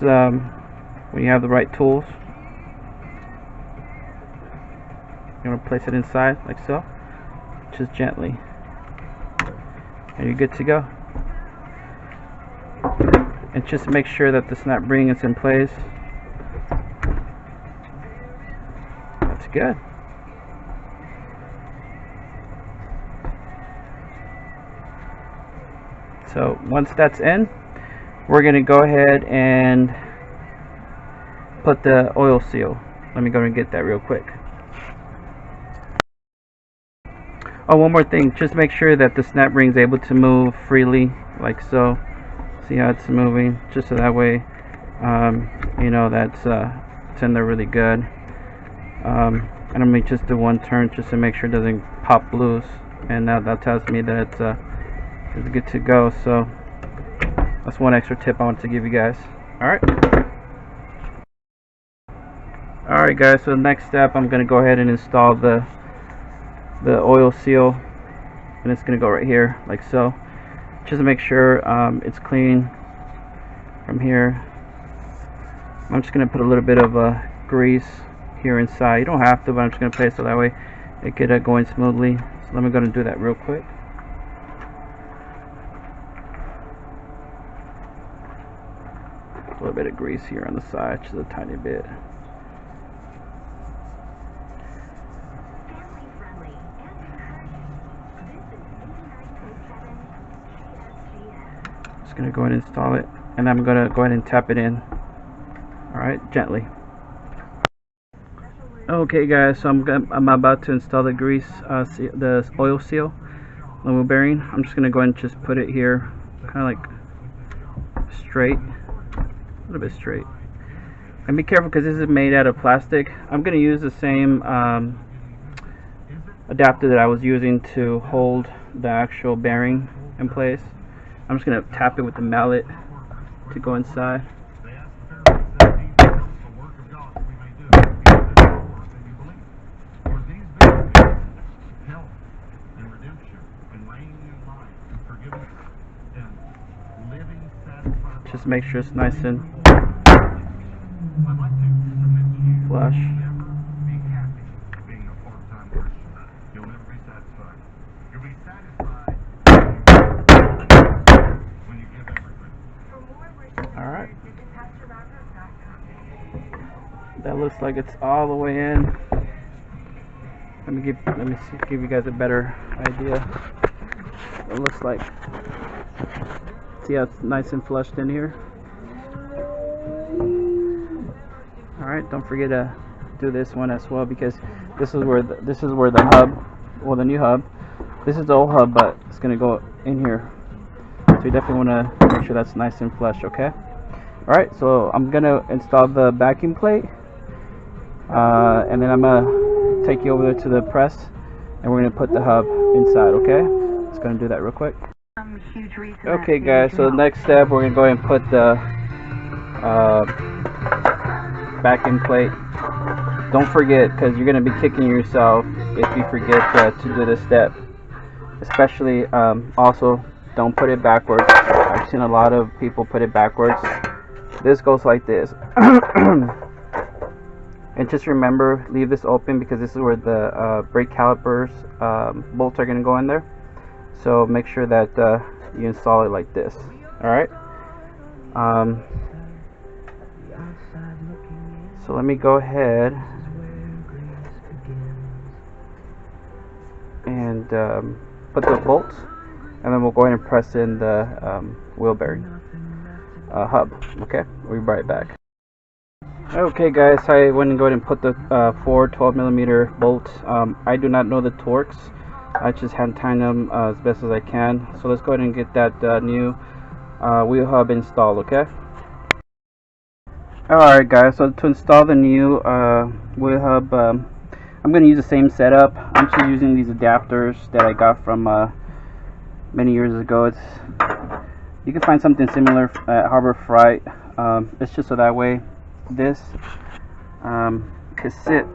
when you have the right tools, you're gonna place it inside like so, just gently, and you're good to go. And just make sure that the snap ring is in place. That's good. So once that's in, we're going to go ahead and put the oil seal. Let me go and get that real quick. Oh, one more thing, just make sure that the snap ring is able to move freely, like so. See how it's moving, just so that way you know that's it's in there really good. And I'm going to just do one turn just to make sure it doesn't pop loose, and now that tells me that it's good to go. So that's one extra tip I want to give you guys. Alright guys, so the next step, I'm going to go ahead and install the oil seal, and it's going to go right here like so. Just to make sure it's clean from here. I'm just going to put a little bit of grease here inside. You don't have to, but I'm just going to place it so that way it could go in smoothly. So let me go and do that real quick. A little bit of grease here on the side, just a tiny bit. Just going to go ahead and install it, and I'm going to go ahead and tap it in. Alright, gently. Okay guys, so I'm about to install the grease, the oil seal, the wheel bearing. I'm just going to go ahead and just put it here, kind of like straight, a little bit straight. And be careful because this is made out of plastic. I'm going to use the same adapter that I was using to hold the actual bearing in place. I'm just going to tap it with the mallet to go inside. Just make sure it's nice and flush. Alright. That looks like it's all the way in. Let me give you guys a better idea what it looks like. See how it's nice and flushed in here. Alright, don't forget to do this one as well, because this is where the hub, well, the new hub, this is the old hub, but it's gonna go in here. So you definitely want to make sure that's nice and flush, okay? Alright, so I'm gonna install the backing plate, and then I'm gonna take you over there to the press, and we're going to put the hub inside, okay? Just going to do that real quick. Okay guys, so the next step, we're going to go ahead and put the backing plate. Don't forget, because you're going to be kicking yourself if you forget to do this step. Especially, also, don't put it backwards. I've seen a lot of people put it backwards. This goes like this. And just remember, leave this open because this is where the brake calipers bolts are going to go in there. So make sure that you install it like this. Alright. So let me go ahead and put the bolts, and then we'll go ahead and press in the wheel bearing hub. Okay, we'll be right back. Okay guys, I went and go ahead and put the 4 12mm bolts. I do not know the torques. I just hand tighten them as best as I can. So let's go ahead and get that new wheel hub installed, okay? Alright guys, so to install the new wheel hub, I'm going to use the same setup. I'm just using these adapters that I got from many years ago. You can find something similar at Harbor Freight. It's just so that way this can sit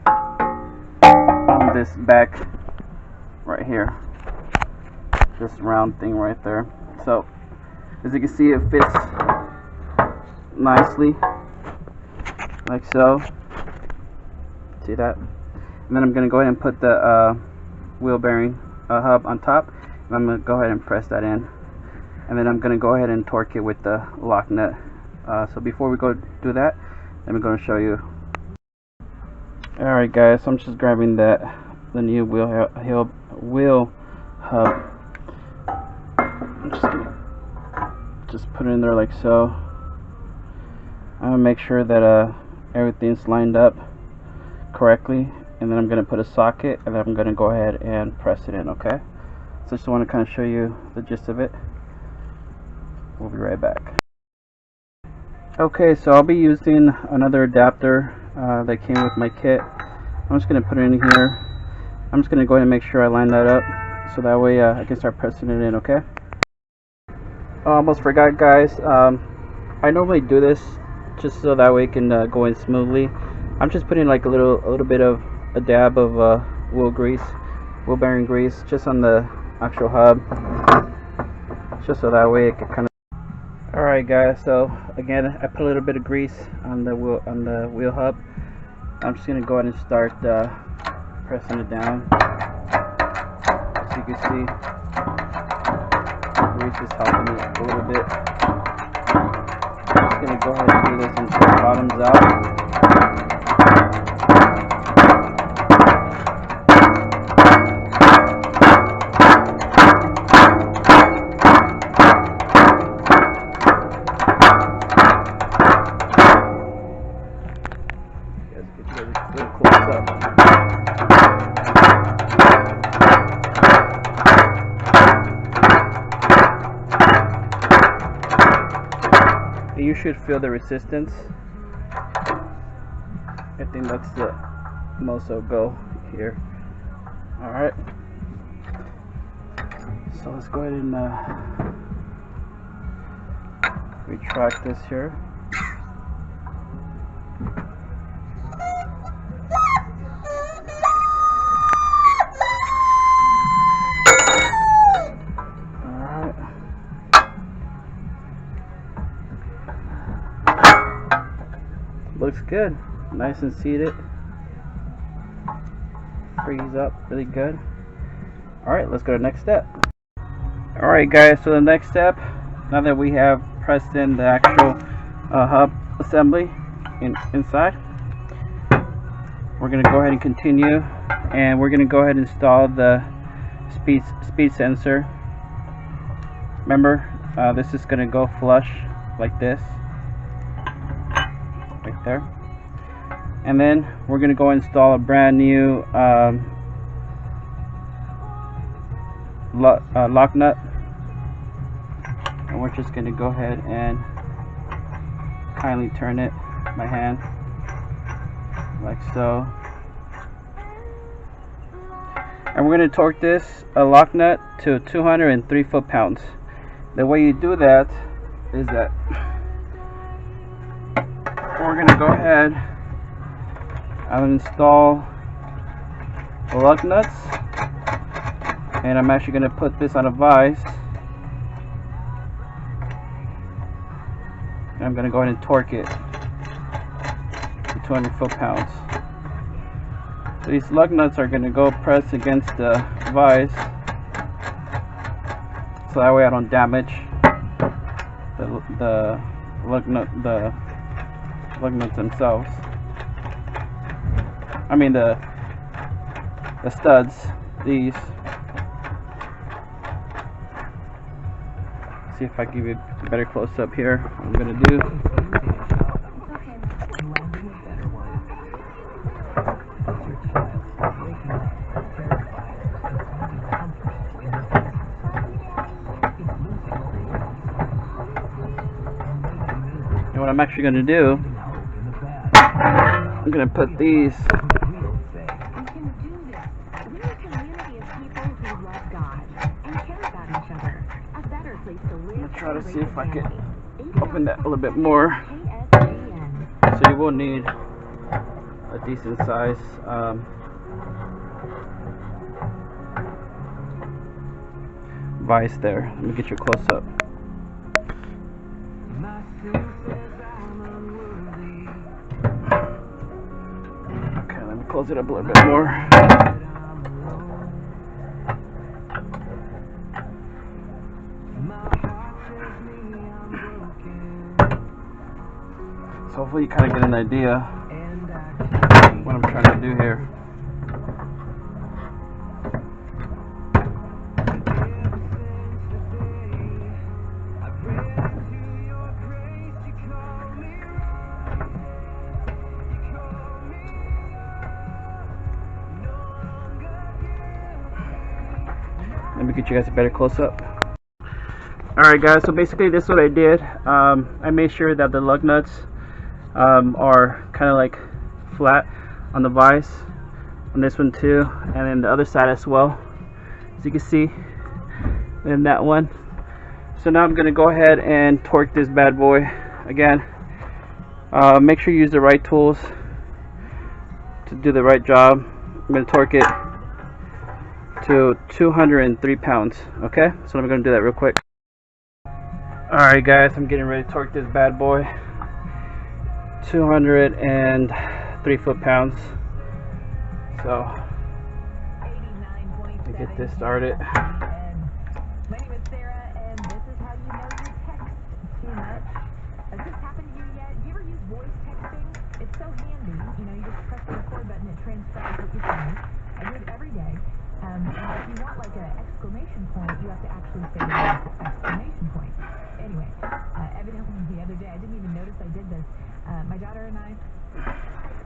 on this back right here, this round thing right there. So as you can see, it fits nicely like so. See that? And then I'm going to go ahead and put the wheel bearing hub on top, and I'm going to go ahead and press that in, and then I'm going to go ahead and torque it with the lock nut. So before we go do that, I'm going to show you. Alright guys, so I'm just grabbing the new wheel hub. Just put it in there like so. I'm going to make sure that everything's lined up correctly, and then I'm going to put a socket, and then I'm going to go ahead and press it in, okay? So I just want to kind of show you the gist of it. We'll be right back. Okay, so I'll be using another adapter that came with my kit. I'm just going to put it in here. I'm just going to go ahead and make sure I line that up, so that way I can start pressing it in, okay? Oh, almost forgot guys, I normally do this just so that way it can go in smoothly. I'm just putting like a little bit of a dab of wheel bearing grease, just on the actual hub, just so that way it can kind of. Alright guys, so again I put a little bit of grease on the wheel hub. I'm just gonna go ahead and start pressing it down. As you can see, the grease is helping it a little bit. I'm just gonna go ahead and do this until it bottoms out. You should feel the resistance. I think that's the most will go here. Alright, so let's go ahead and retract this here. Looks good, nice and seated, frees up really good. Alright, let's go to the next step. Alright guys, so the next step, now that we have pressed in the actual hub assembly inside, we're going to go ahead and continue, and we're going to go ahead and install the speed sensor. Remember, this is going to go flush like this. Right there, and then we're going to go install a brand new lock nut, and we're just going to go ahead and kindly turn it by hand like so, and we're going to torque this lock nut to 203 foot-pounds. The way you do that is that we're going to go ahead and install the lug nuts, and I'm actually going to put this on a vise, and I'm going to go ahead and torque it to 200 foot-pounds. So these lug nuts are going to go press against the vise, so that way I don't damage the lug nuts themselves. I mean the studs. These. See if I give you a better close up here. What I'm gonna do. And what I'm actually gonna do, I'm gonna put these. Try to see if I can open that a little bit more. So you will need a decent size vise there. Let me get you a close up. Okay, let me close it up a little bit more. So hopefully you kind of get an idea what I'm trying to do here. Let me get you guys a better close-up. Alright guys, so basically this is what I did. I made sure that the lug nuts are kind of like flat on the vise, on this one too, and then the other side as well, as you can see, and that one. So now I'm going to go ahead and torque this bad boy again. Make sure you use the right tools to do the right job. I'm going to torque it to 203 pounds. Okay, so I'm going to do that real quick. Alright guys, I'm getting ready to torque this bad boy 203 foot-pounds. So to get this started. My name is Sarah, and this is how you know you text too much. Has this happened to you yet? Do you ever use voice texting? It's so handy. You know, you just press the record button, it transcribes what you're saying. I do it every day. And if you want like an exclamation point, you have to actually say the exclamation point. Anyway, evidently the other day, I didn't even notice I did this. My daughter and I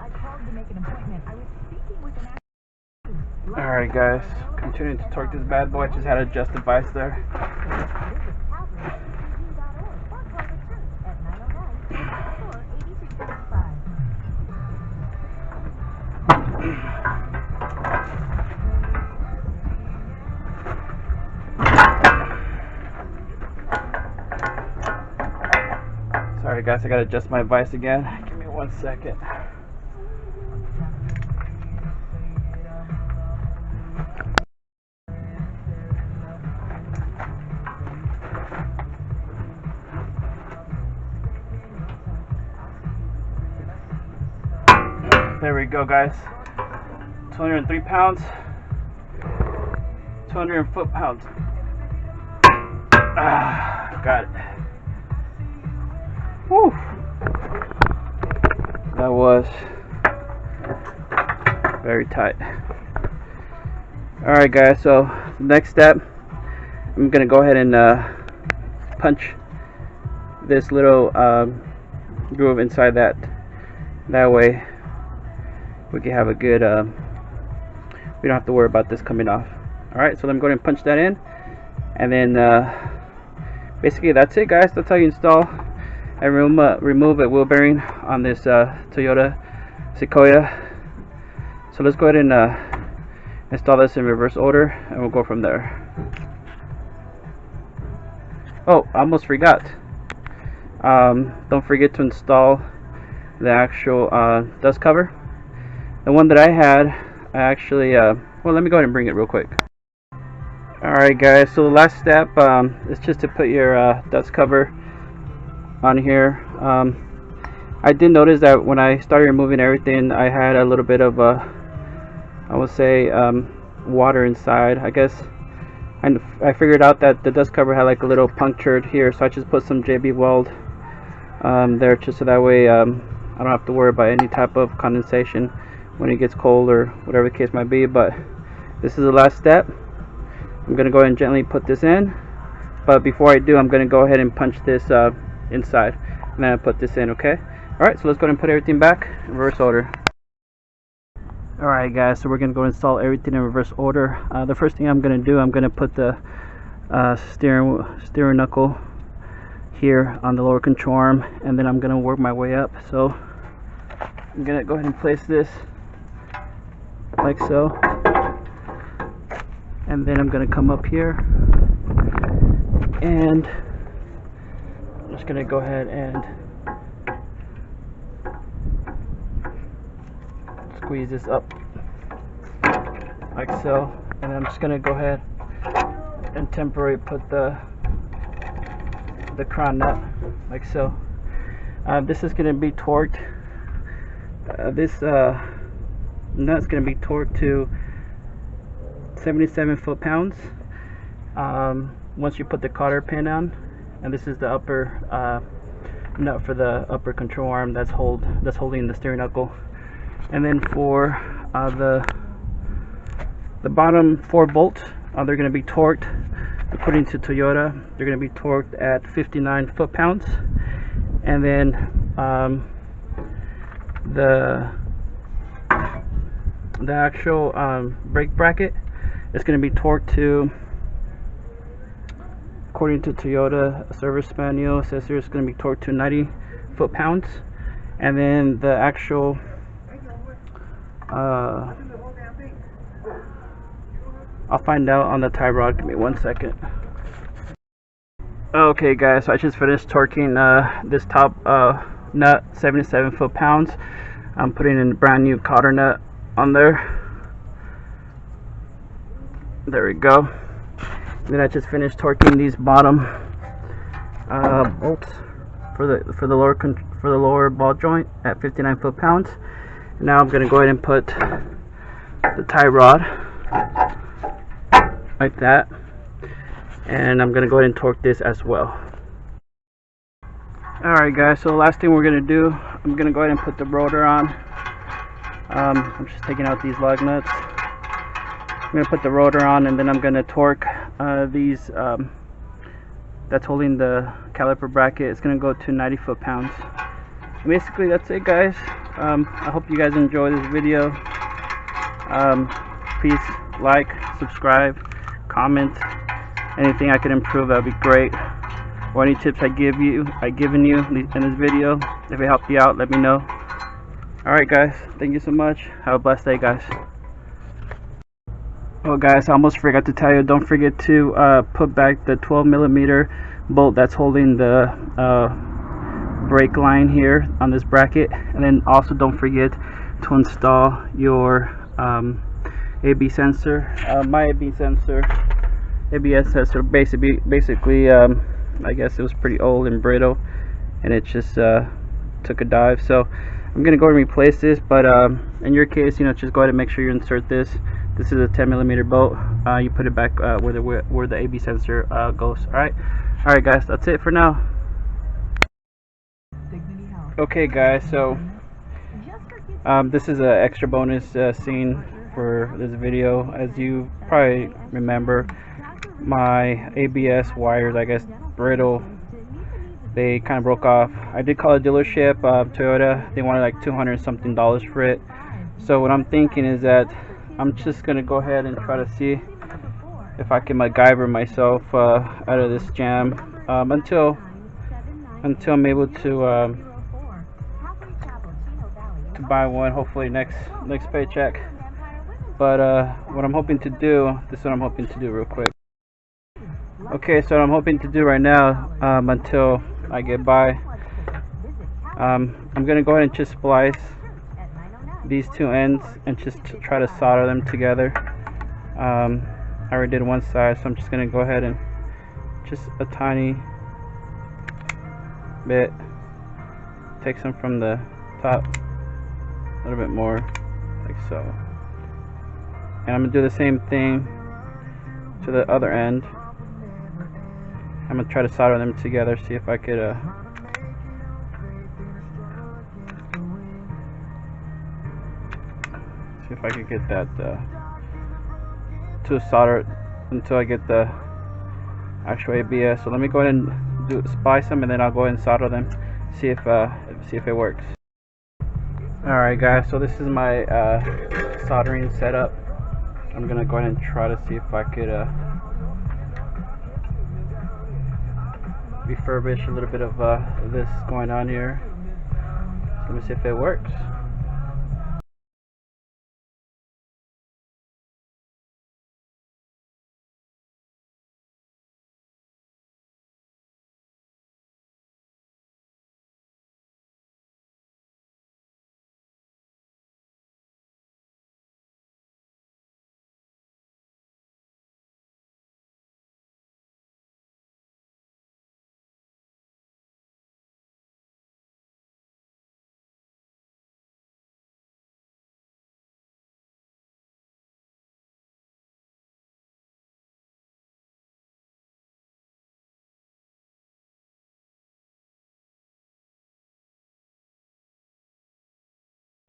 called to make an appointment. I was speaking with an actor. Alright guys, continuing to torque this bad boy. Just had to adjust the vise there. Sorry guys, I gotta adjust my vise again. Give me 1 second. There we go guys. 203 pounds. 200 foot-pounds. Got it. Whew. That was very tight. Alright guys, so next step, I'm gonna go ahead and punch this little groove inside that. That way we can have a good we don't have to worry about this coming off. Alright, so I'm going to punch that in, and then basically that's it guys. That's how you install and remove a wheel bearing on this Toyota Sequoia. So let's go ahead and install this in reverse order, and we'll go from there. Oh, I almost forgot. Don't forget to install the actual dust cover. The one that I had, I actually, well, let me go ahead and bring it real quick. Alright guys, so the last step is just to put your dust cover on here. I did notice that when I started removing everything, I had a little bit of I would say water inside. I guess I figured out that the dust cover had like a little punctured here, so I just put some JB Weld there, just so that way I don't have to worry about any type of condensation when it gets cold or whatever the case might be. But this is the last step. I'm gonna go ahead and gently put this in, but before I do, I'm gonna go ahead and punch this inside, and then I put this in. Okay. Alright, so let's go ahead and put everything back in reverse order. Alright guys, so we're going to go install everything in reverse order. The first thing I'm going to do, I'm going to put the steering knuckle here on the lower control arm, and then I'm going to work my way up. So I'm going to go ahead and place this like so, and then I'm going to come up here, and I'm just going to go ahead and squeeze this up like so, and I'm just gonna go ahead and temporarily put the crown nut like so. This is gonna be torqued. This nut's gonna be torqued to 77 foot-pounds once you put the cotter pin on, and this is the upper nut for the upper control arm that's holding the steering knuckle. And then for the bottom 4 bolts, they're going to be torqued according to Toyota. They're going to be torqued at 59 foot-pounds. And then the actual brake bracket is going to be torqued to, according to Toyota service manual, it says here it's going to be torqued to 90 foot-pounds. And then the actual I'll find out on the tie rod. Give me 1 second. Okay guys, so I just finished torquing this top nut, 77 foot-pounds. I'm putting in a brand new cotter nut on there. There we go. And then I just finished torquing these bottom bolts for the lower ball joint at 59 foot-pounds. Now I'm going to go ahead and put the tie rod like that, and I'm going to go ahead and torque this as well. Alright guys, so the last thing we're going to do, I'm going to go ahead and put the rotor on. I'm just taking out these lug nuts. I'm going to put the rotor on, and then I'm going to torque these that's holding the caliper bracket. It's going to go to 90 foot-pounds. Basically that's it guys. I hope you guys enjoy this video. Please like, subscribe, comment. Anything I can improve, that would be great. Or any tips I've given you in this video, if it helped you out, let me know. Alright guys, thank you so much. Have a blessed day guys. Oh guys, I almost forgot to tell you, don't forget to put back the 12mm bolt that's holding the brake line here on this bracket, and then also don't forget to install your ABS sensor. My ABS sensor basically I guess it was pretty old and brittle, and it just took a dive, so I'm gonna go and replace this. But in your case, just go ahead and make sure you insert this. This is a 10mm bolt. You put it back where the ABS sensor goes. Alright guys, that's it for now. Okay guys, so this is an extra bonus scene for this video. As you probably remember, my ABS wires, I guess, brittle. They kind of broke off. I did call a dealership, Toyota. They wanted like $200 something for it. So what I'm thinking is that I'm just gonna go ahead and try to see if I can MacGyver myself out of this jam until I'm able to buy one, hopefully next paycheck. But what I'm hoping to do, this is what I'm hoping to do real quick. Okay, so what I'm hoping to do right now, until I get by, I'm gonna go ahead and just splice these two ends and just try to solder them together. I already did one side, so I'm just gonna go ahead and just a tiny bit, take some from the top, a little bit more, like so. And I'm gonna do the same thing to the other end. I'm gonna try to solder them together, see if I could get that to solder until I get the actual ABS. So let me go ahead and splice them, and then I'll go ahead and solder them, see if it works. Alright guys, so this is my soldering setup. I'm gonna go ahead and try to see if I could refurbish a little bit of this going on here. So let me see if it works.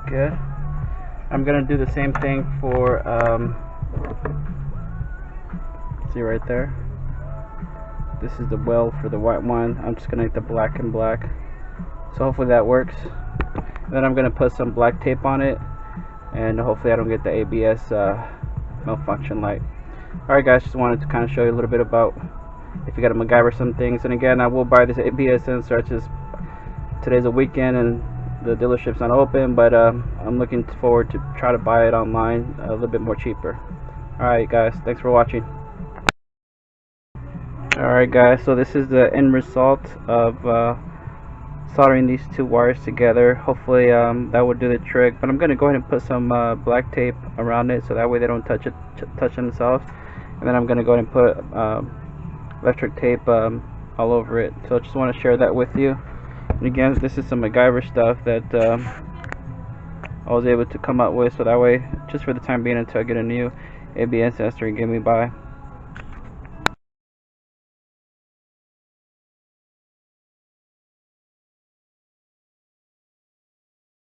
Good. I'm gonna do the same thing for see right there, this is the weld for the white one. I'm just gonna make the black and black, so hopefully that works. Then I'm gonna put some black tape on it, and hopefully I don't get the ABS malfunction light. Alright guys, just wanted to kind of show you a little bit about if you gotta MacGyver some things. And again, I will buy this ABS sensor. It's just today's a weekend and the dealership's not open, but I'm looking forward to try to buy it online a little bit more cheaper. Alright guys, thanks for watching. Alright guys, so this is the end result of soldering these two wires together. Hopefully that will do the trick, but I'm going to go ahead and put some black tape around it so that way they don't touch themselves. And then I'm going to go ahead and put electric tape all over it. So I just want to share that with you. And again, this is some MacGyver stuff that I was able to come up with, so that way, just for the time being until I get a new ABS sensor and get me by.